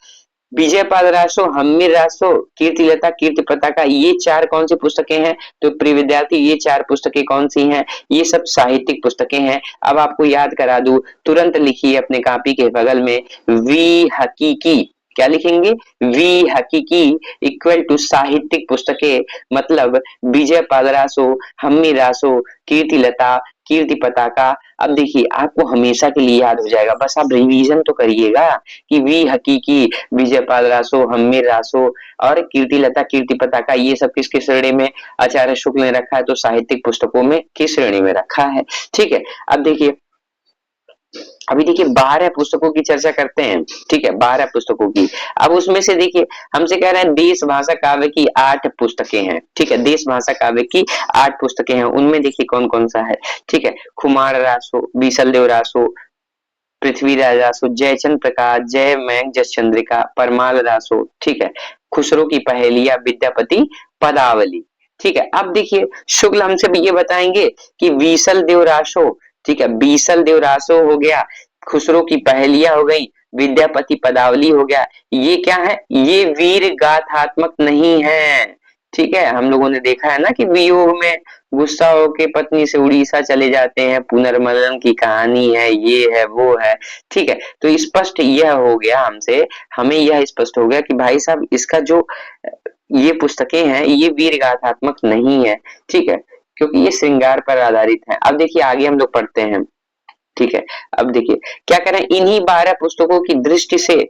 विजय पाद रासो, हम्मीर रासो, कीर्तिलता, कीर्ति पताका, ये 4 कौन सी पुस्तकें हैं। तो प्रिय विद्यार्थी ये 4 पुस्तकें कौन सी हैं, ये सब साहित्यिक पुस्तकें हैं। अब आपको याद करा दूं, तुरंत लिखिए अपने कॉपी के बगल में वी हकीकी। क्या लिखेंगे, वी हकीकी इक्वल टू साहित्यिक पुस्तकें, मतलब विजय पादरासो, हम्मी रासो, कीर्तिलता, कीर्ति पताका। अब देखिए आपको हमेशा के लिए याद हो जाएगा, बस आप रिवीजन तो करिएगा कि वी हकीकी, विजय पाल रासो, हम्मीर रासो और कीर्तिलता, कीर्ति पताका, ये सब किसकी श्रेणी में आचार्य शुक्ल ने रखा है, तो साहित्यिक पुस्तकों में किस श्रेणी में रखा है। ठीक है, अब देखिए अभी देखिए 12 पुस्तकों की चर्चा करते हैं। ठीक है, 12 पुस्तकों की। अब उसमें से देखिए हमसे कह रहे हैं देश भाषा काव्य की 8 पुस्तकें हैं। ठीक है, देश भाषा काव्य की 8 पुस्तकें हैं। उनमें देखिए कौन कौन सा है। ठीक है, खुमार रासो, बीसल देव रासो, पृथ्वीराज रासो, जयचंद प्रकाश, जय मैंग, जस चंद्रिका, परमाल रासो, ठीक है, खुसरो की पहेलियां, विद्यापति पदावली। ठीक है, अब देखिए शुक्ल हमसे भी ये बताएंगे कि बीसल देव रासो, ठीक है, बीसल देव रासो हो गया, खुसरो की पहेलियां हो गई, विद्यापति पदावली हो गया। ये क्या है, ये वीर गाथात्मक नहीं है। ठीक है, हम लोगों ने देखा है ना कि वियोग में गुस्सा होके पत्नी से उड़ीसा चले जाते हैं, पुनर्मिलन की कहानी है, ये है वो है। ठीक है, तो स्पष्ट यह हो गया हमसे, हमें यह स्पष्ट हो गया कि भाई साहब इसका जो ये पुस्तकें हैं ये वीर गाथात्मक नहीं है। ठीक है, क्योंकि ये श्रृंगार पर आधारित है। अब देखिए आगे हम लोग पढ़ते हैं। ठीक है, अब देखिए क्या करें, इन्हीं 12 पुस्तकों की दृष्टि से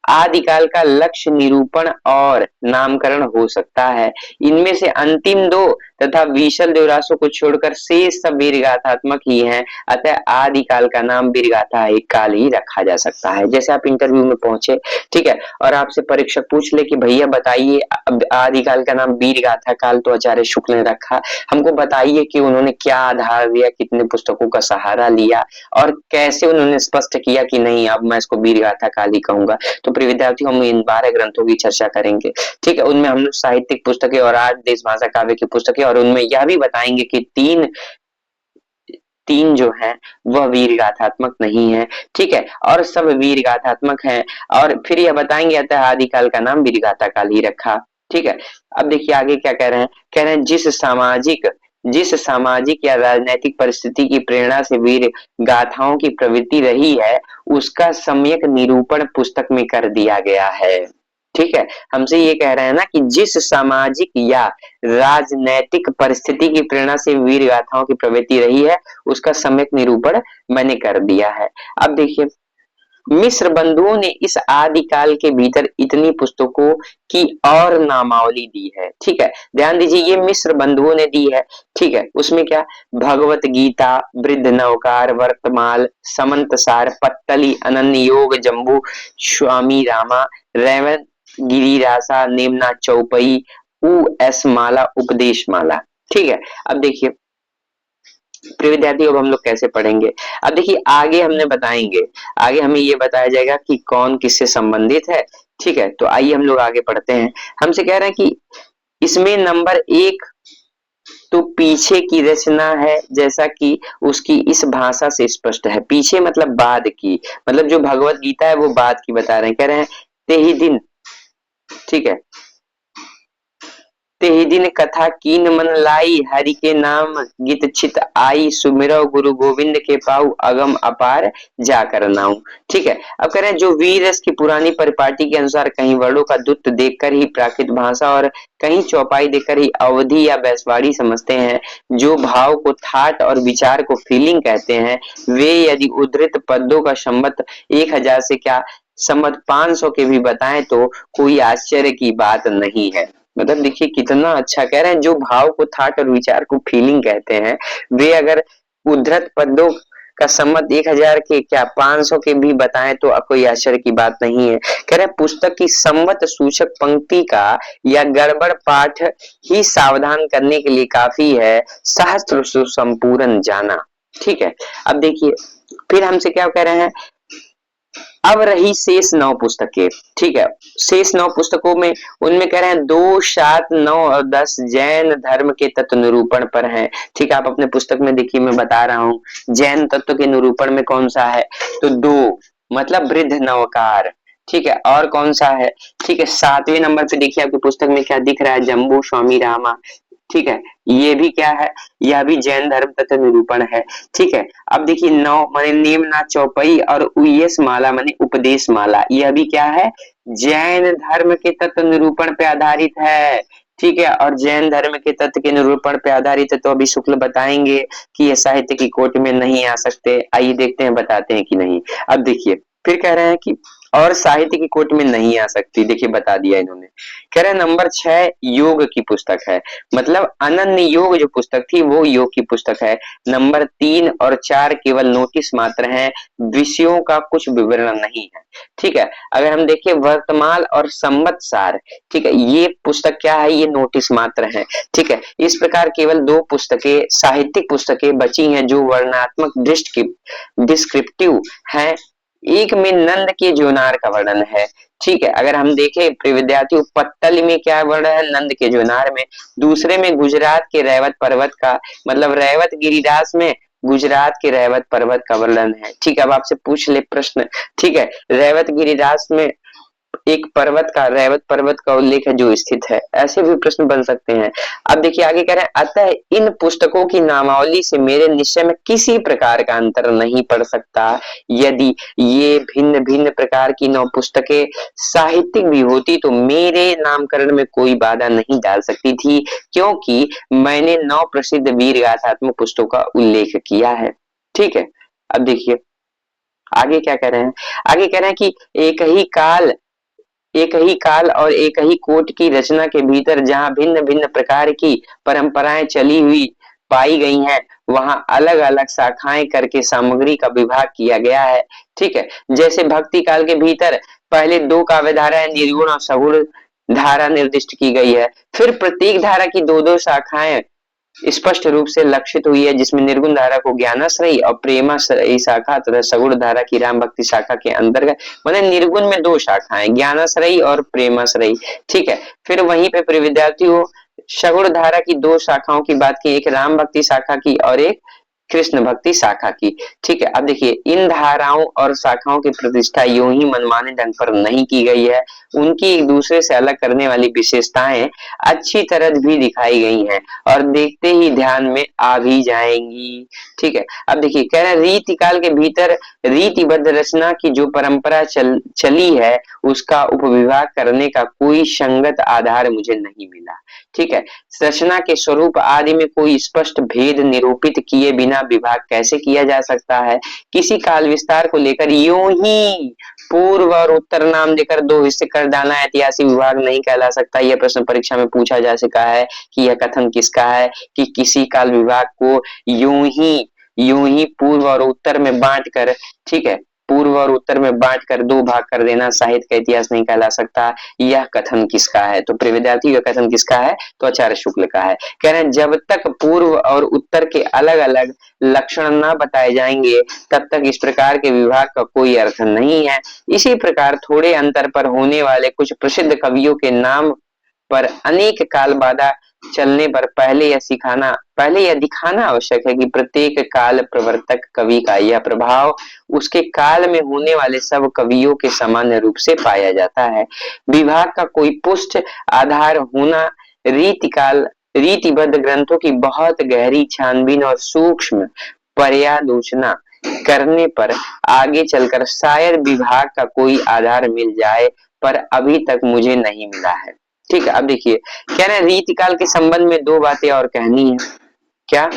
आदिकाल का लक्ष्य निरूपण और नामकरण हो सकता है। इनमें से अंतिम दो तथा विशल देवरासों को छोड़कर शेष सब वीरगाथात्मक ही हैं। अतः आदिकाल का नाम वीरगाथा एक काल ही रखा जा सकता है। जैसे आप इंटरव्यू में पहुंचे, ठीक है, और आपसे परीक्षक पूछ ले कि भैया बताइए आदिकाल का नाम वीरगाथा काल तो आचार्य शुक्ल ने रखा, हमको बताइए कि उन्होंने क्या आधार दिया, कितने पुस्तकों का सहारा लिया और कैसे उन्होंने स्पष्ट किया कि नहीं अब मैं इसको वीरगाथा काल ही कहूंगा। तो प्रिय विद्यार्थियों हम इन 12 ग्रंथों की चर्चा करेंगे। ठीक है, उनमें हम लोग साहित्यिक पुस्तकें और आठ देश भाषा काव्य की पुस्तकें, और उनमें यह भी बताएंगे कि तीन तीन जो है वह वीर गाथात्मक नहीं है। ठीक है, और सब वीर गाथात्मक है। और फिर यह बताएंगे अतः आदिकाल का नाम वीर गाथा काल ही रखा। ठीक है, अब देखिए आगे क्या कह रहे हैं, कह रहे हैं जिस सामाजिक या राजनैतिक परिस्थिति की प्रेरणा से वीर गाथाओं की प्रवृत्ति रही है उसका सम्यक निरूपण पुस्तक में कर दिया गया है। ठीक है, हमसे ये कह रहे हैं ना कि जिस सामाजिक या राजनैतिक परिस्थिति की प्रेरणा से वीर गाथाओं की प्रवृत्ति रही है उसका सम्यक निरूपण मैंने कर दिया है। अब देखिए मिस्र बंधुओं ने इस आदिकाल के भीतर इतनी पुस्तकों की और नामावली दी है। ठीक है, ध्यान दीजिए ये मिस्र बंधुओं ने दी है। ठीक है, उसमें क्या, भगवत गीता, वृद्ध नवकार, वर्तमाल, समंतसार, पत्तली, अनन्य योग, जम्बू, स्वामी रामा, रेवन गिरिरासा, नेमना चौपई, एस माला, उपदेश माला। ठीक है, अब देखिए प्रिय विद्यार्थी अब हम लोग कैसे पढ़ेंगे। अब देखिए आगे हमने बताएंगे, आगे हमें ये बताया जाएगा कि कौन किससे संबंधित है। ठीक है, तो आइए हम लोग आगे पढ़ते हैं। हमसे कह रहे हैं कि इसमें नंबर 1 तो पीछे की रचना है, जैसा कि उसकी इस भाषा से स्पष्ट है। पीछे मतलब बाद की, मतलब जो भगवत गीता है वो बाद की बता रहे हैं। कह रहे हैं ते ही दिन, ठीक है, तेहि दिन कथा कीन मन लाई, हरि के नाम गीत छित आई, सुमिरौ गुरु गोविंद के पाऊ, अगम अपार जाकर नाऊ। ठीक है, अब कह रहे हैं जो वीर रस की पुरानी परिपाटी के अनुसार कहीं वर्णों का द्वुत देखकर ही प्राकृत भाषा और कहीं चौपाई देखकर ही अवधि या बैसवाड़ी समझते हैं, जो भाव को थाट और विचार को फीलिंग कहते हैं, वे यदि उद्धृत पदों का संमत 1000 से क्या संमत 500 के भी बताएं तो कोई आश्चर्य की बात नहीं है। मतलब देखिए कितना अच्छा कह रहे हैं, जो भाव को थाट और विचार को फीलिंग कहते हैं, वे अगर उद्धृत पदों का सम्मत 1000 के क्या 500 के भी बताएं तो कोई आश्चर्य की बात नहीं है। कह रहे हैं पुस्तक की सम्मत सूचक पंक्ति का या गड़बड़ पाठ ही सावधान करने के लिए काफी है, सहस्त्र संपूर्ण जाना। ठीक है, अब देखिए फिर हमसे क्या कह रहे हैं, अब रही शेष 9 पुस्तकें। ठीक है, शेष 9 पुस्तकों में उनमें कह रहे हैं 2, 7, 9 और 10 जैन धर्म के तत्व निरूपण पर हैं। ठीक है, आप अपने पुस्तक में देखिए मैं बता रहा हूँ जैन तत्व के निरूपण में कौन सा है, तो 2 मतलब वृद्ध नवकार। ठीक है, और कौन सा है, ठीक है 7वें नंबर पे देखिए आपकी पुस्तक में क्या दिख रहा है, जम्बू स्वामी रामा। ठीक है, ये भी क्या है, यह भी जैन धर्म तत्व निरूपण है। ठीक है, अब देखिए 9 माने नेमना चौपई और उयस माला माने उपदेश माला, यह भी क्या है, जैन धर्म के तत्व निरूपण पे आधारित है। ठीक है, और जैन धर्म के तत्व के निरूपण पे आधारित है, तो अभी शुक्ल बताएंगे कि ये साहित्य की कोटि में नहीं आ सकते। आइए देखते हैं बताते हैं कि नहीं। अब देखिए फिर कह रहे हैं कि और साहित्य की कोटि में नहीं आ सकती, देखिए बता दिया इन्होंने। कह रहे हैं नंबर 6 योग की पुस्तक है, मतलब अनन्य योग जो पुस्तक थी वो योग की पुस्तक है। नंबर 3 और 4 केवल नोटिस मात्र हैं, विषयों का कुछ विवरण नहीं है। ठीक है, अगर हम देखें वर्तमान और संवत्सार, ठीक है, ये पुस्तक क्या है, ये नोटिस मात्र है। ठीक है, इस प्रकार केवल 2 पुस्तकें साहित्यिक पुस्तकें बची हैं जो वर्णनात्मक डिस्क्रिप्टिव हैं, एक में नंद के जोनार का वर्णन है। ठीक है, अगर हम देखें प्रिय विद्यार्थियों, पत्तल में क्या वर्णन है, नंद के जोनार में। दूसरे में गुजरात के रैवत पर्वत का, मतलब रैवत गिरिराज में गुजरात के रैवत पर्वत का वर्णन है। ठीक है, अब आपसे पूछ ले प्रश्न। ठीक है, रैवत गिरिराज में एक पर्वत का, रैवत पर्वत का उल्लेख है जो स्थित है। ऐसे भी प्रश्न बन सकते हैं। अब देखिए आगे कह रहे हैं, अतः इन पुस्तकों की नामावली से मेरे निश्चय में किसी प्रकार का अंतर नहीं पड़ सकता। यदि ये भिन्न भिन्न प्रकार की 9 पुस्तकें साहित्यिक भी होती तो मेरे नामकरण में कोई बाधा नहीं डाल सकती थी, क्योंकि मैंने 9 प्रसिद्ध वीर गाथात्मक पुस्तकों का उल्लेख किया है। ठीक है, अब देखिए आगे क्या कह रहे हैं। आगे कह रहे हैं कि एक ही काल और एक ही कोट की रचना के भीतर जहां भिन्न भिन्न प्रकार की परंपराएं चली हुई पाई गई हैं, वहां अलग अलग शाखाएं करके सामग्री का विभाग किया गया है। ठीक है, जैसे भक्ति काल के भीतर पहले 2 काव्य धाराएं निर्गुण और सगुण धारा निर्दिष्ट की गई है। फिर प्रत्येक धारा की 2-2 शाखाएं स्पष्ट रूप से लक्षित हुई है, जिसमें निर्गुण धारा को ज्ञानाश्रयी और प्रेमाश्रयी शाखा तथा सगुण धारा की राम भक्ति शाखा के अंतर्गत, मतलब निर्गुण में 2 शाखाएं, ज्ञानाश्रयी और प्रेमाश्रयी। ठीक है, फिर वहीं पे प्रिय विद्यार्थियों सगुण धारा की 2 शाखाओं की बात की, एक राम भक्ति शाखा की और एक कृष्ण भक्ति शाखा की। ठीक है, अब देखिए इन धाराओं और शाखाओं की प्रतिष्ठा यूं ही मनमाने ढंग पर नहीं की गई है, उनकी एक दूसरे से अलग करने वाली विशेषताएं अच्छी तरह भी दिखाई गई हैं और देखते ही ध्यान में आ भी जाएंगी। ठीक है, अब देखिए कह रहे हैं रीति काल के भीतर रीतिबद्ध रचना की जो परंपरा चली है, उसका उपविभाग करने का कोई संगत आधार मुझे नहीं मिला। ठीक है, रचना के स्वरूप आदि में कोई स्पष्ट भेद निरूपित किए बिना विभाग कैसे किया जा सकता है। किसी काल विस्तार को लेकर यूं ही पूर्व और उत्तर नाम देकर 2 हिस्से कर डालना ऐतिहासिक विभाग नहीं कहला सकता। यह प्रश्न परीक्षा में पूछा जा चुका है कि यह कथन किसका है, कि किसी काल विभाग को यूं ही पूर्व और उत्तर में बांट कर, ठीक है, पूर्व और उत्तर में बांट कर 2 भाग कर देना साहित्य का इतिहास नहीं कहला सकता। यह कथन किसका है, तो प्रिय विद्यार्थी यह कथन किसका है, तो आचार्य शुक्ल का है। कह रहे हैं जब तक पूर्व और उत्तर के अलग अलग लक्षण न बताए जाएंगे, तब तक इस प्रकार के विभाग का कोई अर्थ नहीं है। इसी प्रकार थोड़े अंतर पर होने वाले कुछ प्रसिद्ध कवियों के नाम पर अनेक काल बाधा चलने पर पहले यह दिखाना आवश्यक है कि प्रत्येक काल प्रवर्तक कवि का यह प्रभाव उसके काल में होने वाले सब कवियों के सामान्य रूप से पाया जाता है। विभाग का कोई पुष्ट आधार होना रीतिबद्ध ग्रंथों की बहुत गहरी छानबीन और सूक्ष्म पर्यालोचना करने पर आगे चलकर शायद विभाग का कोई आधार मिल जाए, पर अभी तक मुझे नहीं मिला है। ठीक है, अब देखिए कह रहे हैं रीतिकाल के संबंध में 2 बातें और कहनी है। क्या,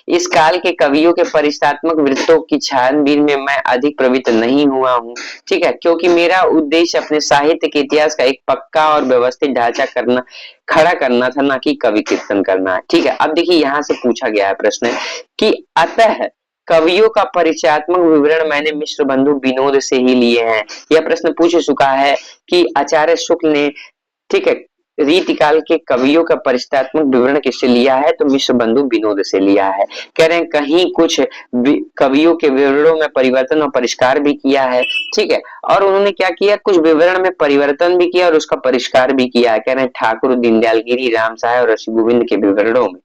इस काल के कवियों के परिचयात्मक वृत्तों की छानबीन में मैं अधिक प्रवृत्त नहीं हुआ हूँ। ठीक है, क्योंकि मेरा उद्देश्य अपने साहित्य के इतिहास का एक पक्का और व्यवस्थित ढांचा खड़ा करना था, ना कि कवि कीर्तन करना। ठीक है, अब देखिए यहाँ से पूछा गया है प्रश्न कि अतः कवियों का परिचयात्मक विवरण मैंने मिश्र बंधु विनोद से ही लिए हैं। यह प्रश्न पूछ चुका है कि आचार्य शुक्ल ने, ठीक है, रीतिकाल के कवियों का परिचयात्मक विवरण किससे लिया है, तो मिश्र बंधु विनोद से लिया है। कह रहे हैं कहीं कुछ कवियों के विवरणों में परिवर्तन और परिष्कार भी किया है। ठीक है, और उन्होंने क्या किया, कुछ विवरण में परिवर्तन भी किया और उसका परिष्कार भी किया है। कह रहे हैं ठाकुर दीनदयाल गिरी, राम सहाय और ऋषि गोविंद के विवरणों में।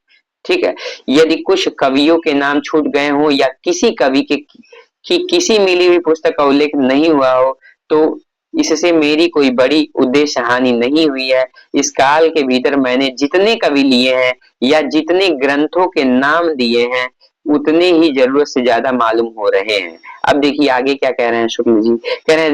ठीक है, यदि कुछ कवियों के नाम छूट गए हो या किसी कवि के की किसी मिली हुई पुस्तक का उल्लेख नहीं हुआ हो, तो इससे मेरी कोई बड़ी उद्देश्य हानि नहीं हुई है। इस काल के भीतर मैंने जितने कवि लिए हैं या जितने ग्रंथों के नाम दिए हैं, उतने ही जरूरत से ज्यादा मालूम हो रहे हैं। अब देखिए आगे क्या कह रहे हैं शुक्ल जी, कह रहे हैं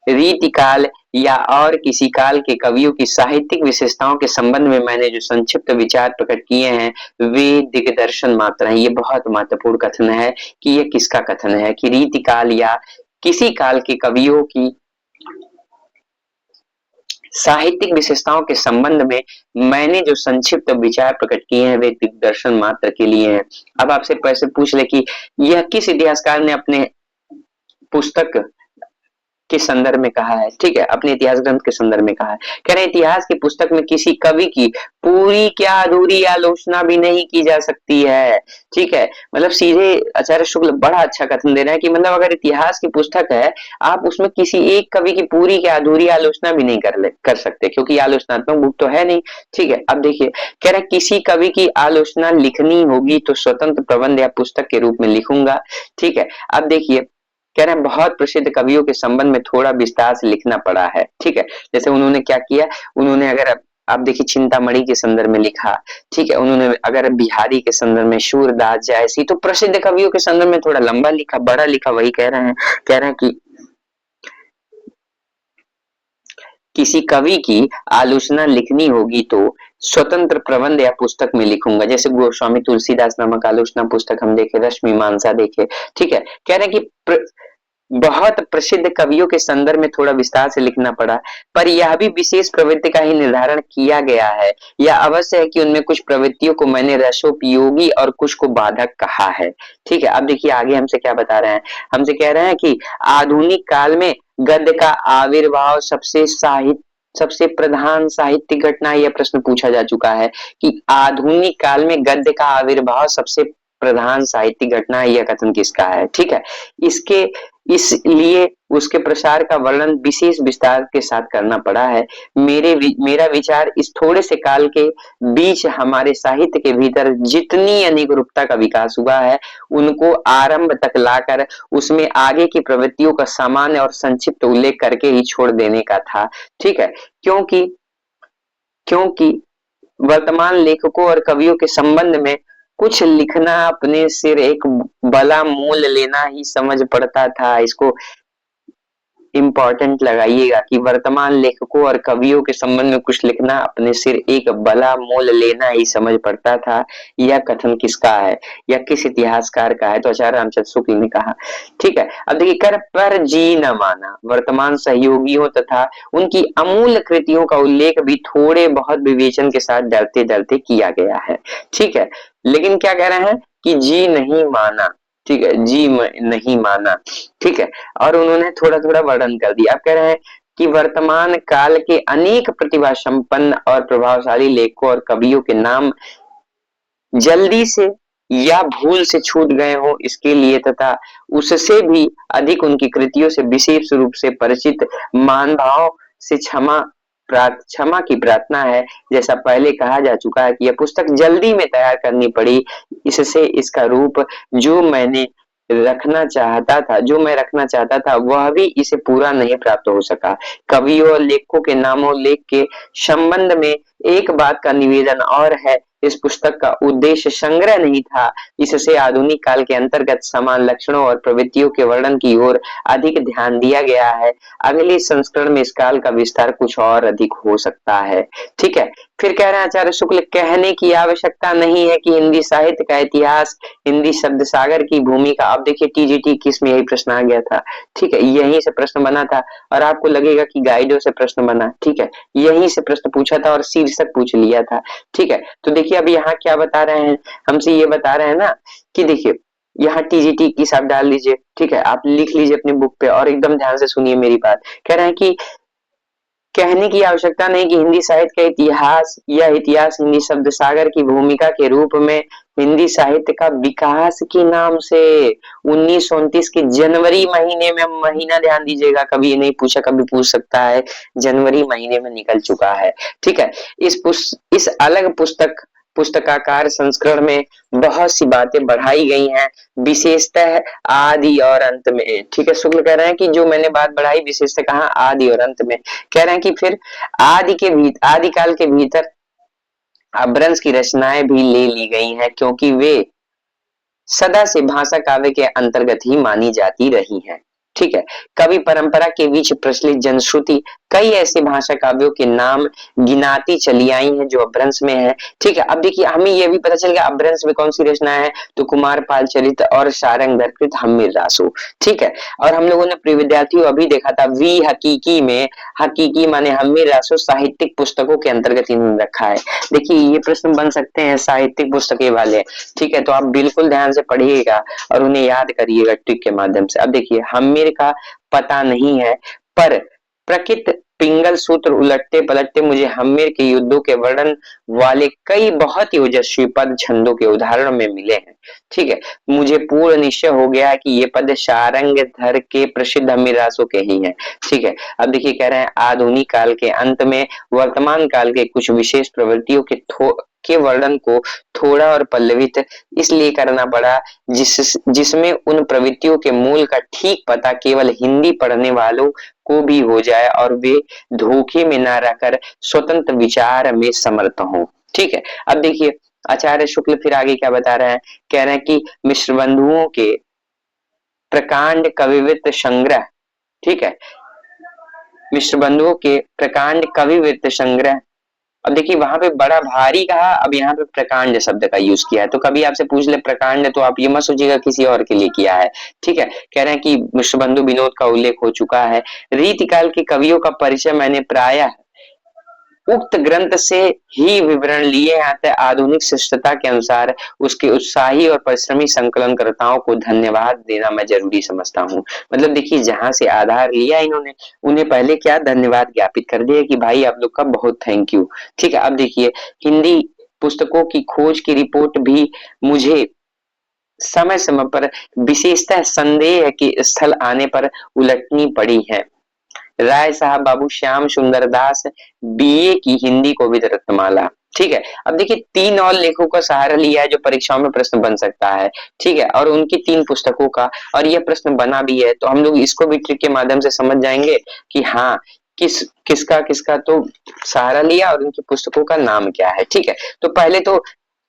रीति काल या और किसी काल के कवियों की साहित्यिक विशेषताओं के संबंध में मैंने जो संक्षिप्त विचार प्रकट किए हैं, वे दिग्दर्शन मात्र हैं। ये बहुत महत्वपूर्ण कथन है कि ये किसका कथन है, कि रीति काल या किसी काल के कवियों की साहित्यिक विशेषताओं के संबंध में मैंने जो संक्षिप्त विचार प्रकट किए हैं, वे दिग्दर्शन मात्र के लिए हैं। अब आपसे पैसे पूछ ले कि यह किस इतिहासकार ने अपने पुस्तक के संदर्भ में कहा है, ठीक है, अपने इतिहास ग्रंथ के संदर्भ में कहा है। कह रहे हैं इतिहास की पुस्तक में किसी कवि की पूरी क्या अधूरी आलोचना भी नहीं की जा सकती है, ठीक है। मतलब सीधे आचार्य शुक्ल बड़ा अच्छा कथन दे रहे हैं कि मतलब अगर इतिहास की पुस्तक है, आप उसमें किसी एक कवि की पूरी क्या अधूरी आलोचना भी नहीं कर सकते, क्योंकि आलोचनात्मक बुक तो है नहीं, ठीक है। अब देखिए, कह रहे हैं किसी कवि की आलोचना लिखनी होगी तो स्वतंत्र प्रबंध या पुस्तक के रूप में लिखूंगा, ठीक है। अब देखिए, कह रहे हैं बहुत प्रसिद्ध कवियों के संबंध में थोड़ा विस्तार से लिखना पड़ा है, ठीक है। जैसे उन्होंने क्या किया, उन्होंने अगर आप देखिए चिंतामणि के संदर्भ में लिखा, ठीक है। उन्होंने अगर बिहारी के संदर्भ में, सूरदास जयसी, तो प्रसिद्ध कवियों के संदर्भ में थोड़ा लंबा लिखा, बड़ा लिखा, वही कह रहे हैं। कह रहे हैं कि किसी कवि की आलोचना लिखनी होगी तो स्वतंत्र प्रबंध या पुस्तक में लिखूंगा, जैसे गोस्वामी तुलसीदास नामक आलोचना पुस्तक हम देखे, रश्मि मानसा देखे, ठीक है। कह रहे हैं कि बहुत प्रसिद्ध कवियों के संदर्भ में थोड़ा विस्तार से लिखना पड़ा, पर यह भी विशेष प्रवृत्ति का ही निर्धारण किया गया है। यह अवश्य है कि उनमें कुछ प्रवृत्तियों को मैंने रसोपयोगी और कुछ को बाधक कहा है, ठीक है। अब देखिए आगे हमसे क्या बता रहे हैं, हमसे कह रहे हैं कि आधुनिक काल में गद्य का आविर्भाव सबसे प्रधान साहित्यिक घटना, यह प्रश्न पूछा जा चुका है कि आधुनिक काल में गद्य का आविर्भाव सबसे प्रधान साहित्यिक घटना, यह कथन किसका है, ठीक है। इसके इसलिए उसके प्रसार का वर्णन विशेष विस्तार के साथ करना पड़ा है। मेरा विचार इस थोड़े से काल के बीच हमारे साहित्य के भीतर जितनी अनेक रूपता का विकास हुआ है, उनको आरंभ तक लाकर उसमें आगे की प्रवृत्तियों का सामान्य और संक्षिप्त उल्लेख करके ही छोड़ देने का था, ठीक है। क्योंकि क्योंकि वर्तमान लेखकों और कवियों के संबंध में कुछ लिखना अपने सिर एक बला मूल लेना ही समझ पड़ता था। इसको इम्पोर्टेंट लगाइएगा कि वर्तमान लेखकों और कवियों के संबंध में कुछ लिखना अपने सिर एक बला मोल लेना ही समझ पड़ता था। यह कथन किसका है या किस इतिहासकार का है, तो आचार्य रामचंद्र शुक्ल ने कहा, ठीक है। अब देखिए, कर पर जी न माना वर्तमान सहयोगियों तथा उनकी अमूल्य कृतियों का उल्लेख भी थोड़े बहुत विवेचन के साथ डरते डरते किया गया है, ठीक है। लेकिन क्या कह रहे हैं कि जी नहीं माना, ठीक है, जी नहीं माना, ठीक है। और उन्होंने थोड़ा थोड़ा वर्णन कर दिया। अब कह रहे हैं कि वर्तमान काल के अनेक प्रतिभा संपन्न और प्रभावशाली लेखकों और कवियों के नाम जल्दी से या भूल से छूट गए हो, इसके लिए तथा उससे भी अधिक उनकी कृतियों से विशेष रूप से परिचित मान भाव से क्षमा की प्रार्थना है। जैसा पहले कहा जा चुका है कि यह पुस्तक जल्दी में तैयार करनी पड़ी, इससे इसका रूप जो मैं रखना चाहता था वह भी इसे पूरा नहीं प्राप्त हो सका। कवियों और लेखकों के नामों लेख के संबंध में एक बात का निवेदन और है, इस पुस्तक का उद्देश्य संग्रह नहीं था, इससे आधुनिक काल के अंतर्गत समान लक्षणों और प्रवृत्तियों के वर्णन की ओर अधिक ध्यान दिया गया है। अगले संस्करण में इस काल का विस्तार कुछ और अधिक हो सकता है, ठीक है। फिर कह रहे हैं आचार्य शुक्ल, कहने की आवश्यकता नहीं है कि हिंदी साहित्य का इतिहास हिंदी शब्द सागर की भूमिका, आप देखिए टीजीटी किस में यही प्रश्न आ गया था, ठीक है, यहीं से प्रश्न बना था। और आपको लगेगा कि गाइडों से प्रश्न बना, ठीक है, यहीं से प्रश्न पूछा था और शीर्षक पूछ लिया था, ठीक है। तो देखिए अब यहाँ क्या बता रहे हैं, हमसे ये बता रहे हैं ना कि देखिए यहाँ टीजीटी किस आप डाल लीजिए, ठीक है, आप लिख लीजिए अपने बुक पे और एकदम ध्यान से सुनिए मेरी बात। कह रहे हैं कि कहने की आवश्यकता नहीं कि हिंदी साहित्य का इतिहास हिंदी शब्द सागर की भूमिका के रूप में हिंदी साहित्य का विकास के नाम से 1929 के जनवरी महीने में, महीना ध्यान दीजिएगा, कभी नहीं पूछा कभी पूछ सकता है, जनवरी महीने में निकल चुका है, ठीक है। इस अलग पुस्तकाकार संस्करण में बहुत सी बातें बढ़ाई गई हैं, विशेषतः आदि और अंत में, ठीक है। शुक्ल कह रहे हैं कि जो मैंने बात बढ़ाई विशेषतः कहा आदि और अंत में। कह रहे हैं कि फिर आदि काल के भीतर अपभ्रंश की रचनाएं भी ले ली गई हैं, क्योंकि वे सदा से भाषा काव्य के अंतर्गत ही मानी जाती रही हैं, ठीक है। कवि परंपरा के बीच प्रचलित जनश्रुति कई ऐसे भाषा काव्यों के नाम गिनाती चली आई हैं जो अपभ्रंश में है, ठीक है। अब देखिए हमें यह भी पता चल गया अपभ्रंश में कौन सी रचना है, तो कुमार पाल चरित और सारंग दरकृत हम्मीर रासो, ठीक है। और हम लोगों ने प्रिय विद्यार्थियों अभी देखा था वी हकीकी में, हकीकी माने हम्मीर रासो साहित्यिक पुस्तकों के अंतर्गत इन्होंने रखा है। देखिए ये प्रश्न बन सकते हैं साहित्यिक पुस्तकें वाले, ठीक है, तो आप बिल्कुल ध्यान से पढ़िएगा और उन्हें याद करिएगा ट्रिक के माध्यम से। अब देखिए हम्मीर हम्मेर का पता नहीं है, पर प्रकृत पिंगल सूत्र उलटते पलटते मुझे हम्मेर के युद्धों के वर्णन वाले कई बहुत ही ओजस्वी पद छंदों के उदाहरण में मिले हैं। ठीक है, मुझे पूर्ण निश्चय हो गया है कि ये पद शारंग धर के प्रसिद्ध हम्मीर रासों के ही हैं। ठीक है, अब देखिए कह रहे हैं आधुनिक काल के अंत में वर्तमान काल के कुछ विशेष प्रवृत्तियों के वर्णन को थोड़ा और पल्लवित इसलिए करना पड़ा जिसमें उन प्रवृत्तियों के मूल का ठीक पता केवल हिंदी पढ़ने वालों को भी हो जाए और वे धोखे में न रहकर स्वतंत्र विचार में समर्थ हों। ठीक है, अब देखिए आचार्य शुक्ल फिर आगे क्या बता रहे हैं, कह रहे हैं कि मिश्र बंधुओं के प्रकांड कविवृत्त संग्रह, ठीक है, मिश्र बंधुओं के प्रकांड कविवृत्त संग्रह। अब देखिए वहां पे बड़ा भारी कहा, अब यहाँ पे प्रकांड शब्द का यूज किया है, तो कभी आपसे पूछ ले प्रकांड तो आप ये मत सोचिएगा किसी और के लिए किया है। ठीक है, कह रहे हैं कि मिश्र बंधु विनोद का उल्लेख हो चुका है। रीतिकाल के कवियों का परिचय मैंने प्रायः उक्त ग्रंथ से ही विवरण लिए हैं, अतः आधुनिक शिष्टता के अनुसार उसके उत्साही और परिश्रमी संकलनकर्ताओं को धन्यवाद देना मैं जरूरी समझता हूँ। मतलब देखिए जहां से आधार लिया इन्होंने, उन्हें पहले क्या धन्यवाद ज्ञापित कर दिया कि भाई आप लोग का बहुत थैंक यू। ठीक है, अब देखिए हिंदी पुस्तकों की खोज की रिपोर्ट भी मुझे समय समय पर विशेषतः संदेह के स्थल आने पर उलटनी पड़ी है। राय साहब बाबू श्याम सुंदर दास बीए की हिंदी कोविद रत्नमाला। ठीक है, अब देखिए 3 और लेखों का सहारा लिया है जो परीक्षाओं में प्रश्न बन सकता है। ठीक है, और उनकी 3 पुस्तकों का, और यह प्रश्न बना भी है तो हम लोग इसको भी ट्रिक के माध्यम से समझ जाएंगे कि हाँ किसका किसका तो सहारा लिया और उनकी पुस्तकों का नाम क्या है। ठीक है, तो पहले तो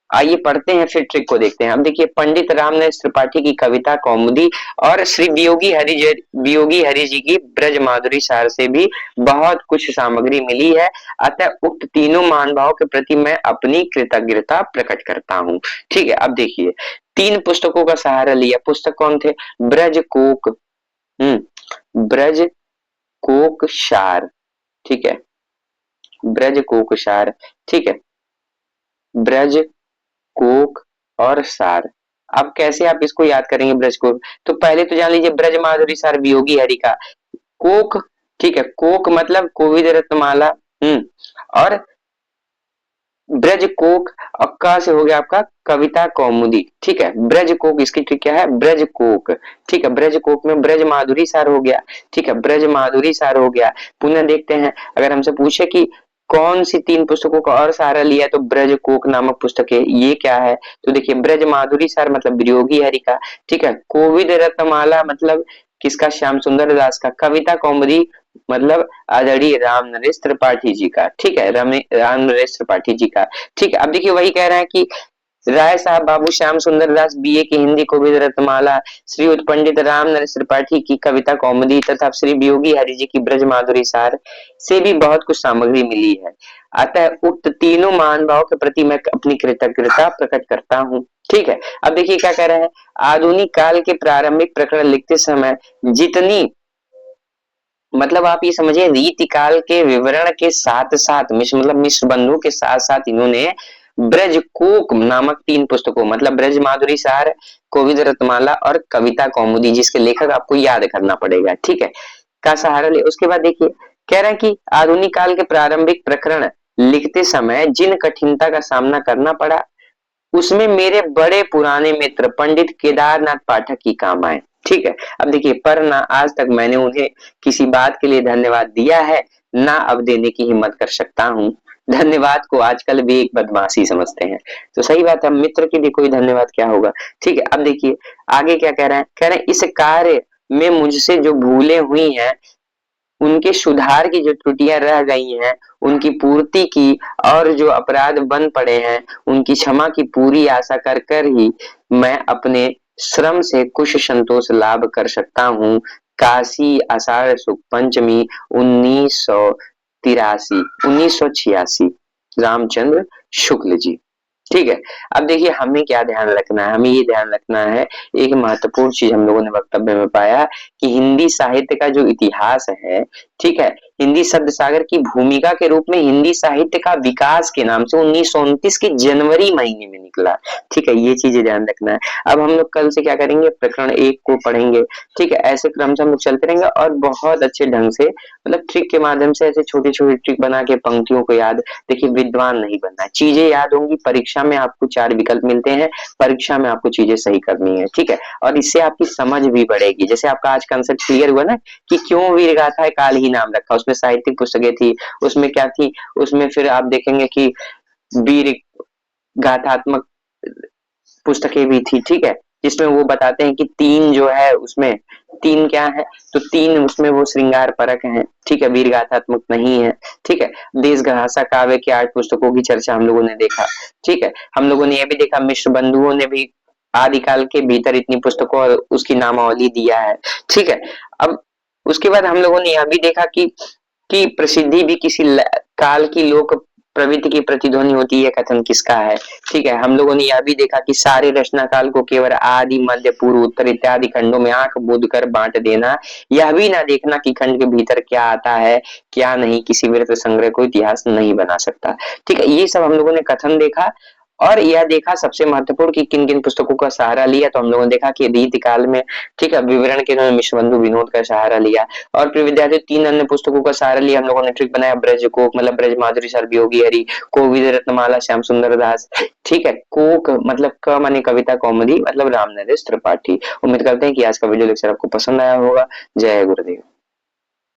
आइए पढ़ते हैं फिर ट्रिक को देखते हैं। हम देखिए पंडित रामनरेश त्रिपाठी की कविता कौमुदी और श्री वियोगी हरि जी की ब्रज माधुरी सार से भी बहुत कुछ सामग्री मिली है, अतः उक्त तीनों महानुभावों के प्रति मैं अपनी कृतज्ञता प्रकट करता हूँ। ठीक है, अब देखिए 3 पुस्तकों का सहारा लिया। पुस्तक कौन थे? ब्रज कोक, ब्रज कोक सार, ठीक है, ब्रज कोक सार, ठीक है, ब्रज कोक और सार। अब कैसे आप इसको याद करेंगे ब्रज कोक? तो पहले तो जान लीजिए ब्रज माधुरी सार वियोगी हरि का कोक, ठीक है, कोक मतलब कोविद रत्नमाला, और ब्रज कोक अक्का से हो गया आपका कविता कौमुदी। ठीक है, ब्रज कोक इसकी ट्रिक क्या है? ब्रज कोक, ठीक है, ब्रज कोक में ब्रज माधुरी सार हो गया। ठीक है, ब्रज माधुरी सार हो गया। पुनः देखते हैं अगर हमसे पूछे कि कौन सी 3 पुस्तकों का और सहारा लिया तो ब्रज कोक नामक पुस्तक है, ये क्या है? तो देखिए ब्रज माधुरी सार मतलब वियोगी हरि का, ठीक है, कोविद रत्नमाला मतलब किसका? श्याम सुंदर दास का, कविता कौमुदी मतलब आदरणीय राम नरेश त्रिपाठी जी का। ठीक है, राम नरेश त्रिपाठी जी का। ठीक है, अब देखिए वही कह रहे हैं कि राय साहब बाबू श्याम सुंदर दास बीए की हिंदी कोविद रत्नमाला, श्री पंडित राम नरेश त्रिपाठी की कविता कौमुदी तथा श्री वियोगी हरि जी की ब्रज माधुरी सार से भी बहुत कुछ सामग्री मिली है, अतः उक्त तीनों महानुभावों के प्रति मैं अपनी कृतज्ञता प्रकट करता हूँ। ठीक है, अब देखिए क्या कह रहे हैं, आधुनिक काल के प्रारंभिक प्रकरण लिखते समय जितनी, मतलब आप ये समझिए रीति काल के विवरण के साथ साथ मतलब मिश्र बंधु के साथ साथ इन्होंने ब्रज कोक नामक 3 पुस्तकों मतलब ब्रज माधुरी सार, कोविद रत्नमाला और कविता कौमुदी जिसके लेखक आपको याद करना पड़ेगा, ठीक है, का सहारा ले। उसके बाद देखिए कह रहे हैं कि आधुनिक काल के प्रारंभिक प्रकरण लिखते समय जिन कठिनता का सामना करना पड़ा उसमें मेरे बड़े पुराने मित्र पंडित केदारनाथ पाठक की काम आए। ठीक है, अब देखिए पर ना आज तक मैंने उन्हें किसी बात के लिए धन्यवाद दिया है ना अब देने की हिम्मत कर सकता हूँ। धन्यवाद को आजकल भी एक बदमाशी समझते हैं, तो सही बात है, मित्र के लिए कोई धन्यवाद क्या होगा। ठीक है, अब देखिए आगे क्या कह रहे हैं, कह रहे हैं इस कार्य में मुझसे जो भूलें हुई हैं उनके सुधार की जो त्रुटियां रह गई हैं उनकी पूर्ति की और जो अपराध बन पड़े हैं उनकी क्षमा की पूरी आशा कर कर ही मैं अपने श्रम से कुछ संतोष लाभ कर सकता हूँ। काशी आषाढ़ शुक्ल पंचमी 1986 रामचंद्र शुक्ल जी। ठीक है, अब देखिए हमें क्या ध्यान रखना है, हमें ये ध्यान रखना है, एक महत्वपूर्ण चीज हम लोगों ने वक्तव्य में पाया कि हिंदी साहित्य का जो इतिहास है ठीक है। हिंदी शब्द सागर की भूमिका के रूप में हिंदी साहित्य का विकास के नाम से 1929 के जनवरी महीने में निकला। ठीक है, ये चीजें ध्यान रखना है। अब हम लोग कल से क्या करेंगे, प्रकरण 1 को पढ़ेंगे। ठीक है, ऐसे क्रम से हम लोग चलते रहेंगे और बहुत अच्छे ढंग से मतलब ट्रिक के माध्यम से ऐसे छोटी-छोटी ट्रिक बना के पंक्तियों को याद, देखिए विद्वान नहीं बनना है। चीजें याद होंगी, परीक्षा में आपको 4 विकल्प मिलते हैं, परीक्षा में आपको चीजें सही करनी है। ठीक है, और इससे आपकी समझ भी बढ़ेगी। जैसे आपका आज कंसेप्ट क्लियर हुआ ना कि क्यों वीर गाथा काल ही नाम रखा, उसमें साहित्यिक पुस्तकें थी, उसमें क्या थी, उसमें फिर आप देखेंगे कि वीर गाथात्मक पुस्तकें भी थी। ठीक है, जिसमें वो बताते हैं कि 3 जो है उसमें 3 क्या है, तो 3 उसमें वो श्रृंगार परक हैं। ठीक है, वीर गाथात्मक नहीं है। ठीक है, देश घासा काव्य की 8 पुस्तकों की चर्चा हम लोगों ने देखा। ठीक है, हम लोगों ने ये भी देखा मिश्र बंधुओं ने भी आदिकाल के भीतर इतनी पुस्तकों और उसकी नामावली दिया है। ठीक है, अब उसके बाद हम लोगों ने यह भी देखा कि प्रसिद्धि भी किसी काल की लोक प्रवृत्ति की प्रतिध्वनि होती है, कथन किसका है। ठीक है, हम लोगों ने यह भी देखा कि सारे रचना काल को केवल आदि मध्य पूर्व उत्तर इत्यादि खंडों में आंख मूंद कर बांट देना, यह भी ना देखना कि खंड के भीतर क्या आता है क्या नहीं, किसी वृत्त संग्रह को इतिहास नहीं बना सकता। ठीक है, ये सब हम लोगों ने कथन देखा और यह देखा सबसे महत्वपूर्ण कि किन किन पुस्तकों का सहारा लिया। तो हम लोगों ने देखा कि रीति काल में, ठीक है, विवरण के उन्होंने मिश्रबंधु विनोद का सहारा लिया और फिर विद्यार्थी 3 अन्य पुस्तकों का सहारा लिया। हम लोगों ने ट्रिक बनाया ब्रज कोक मतलब ब्रज माधुरी सर्वयोगी हरि, कोविद रत्नमाला श्याम सुंदर दास। ठीक है, कोक मतलब क माने कविता कौमुदी मतलब राम नरेश त्रिपाठी। उम्मीद करते हैं कि आज का वीडियो लेक्चर आपको पसंद आया होगा। जय गुरुदेव।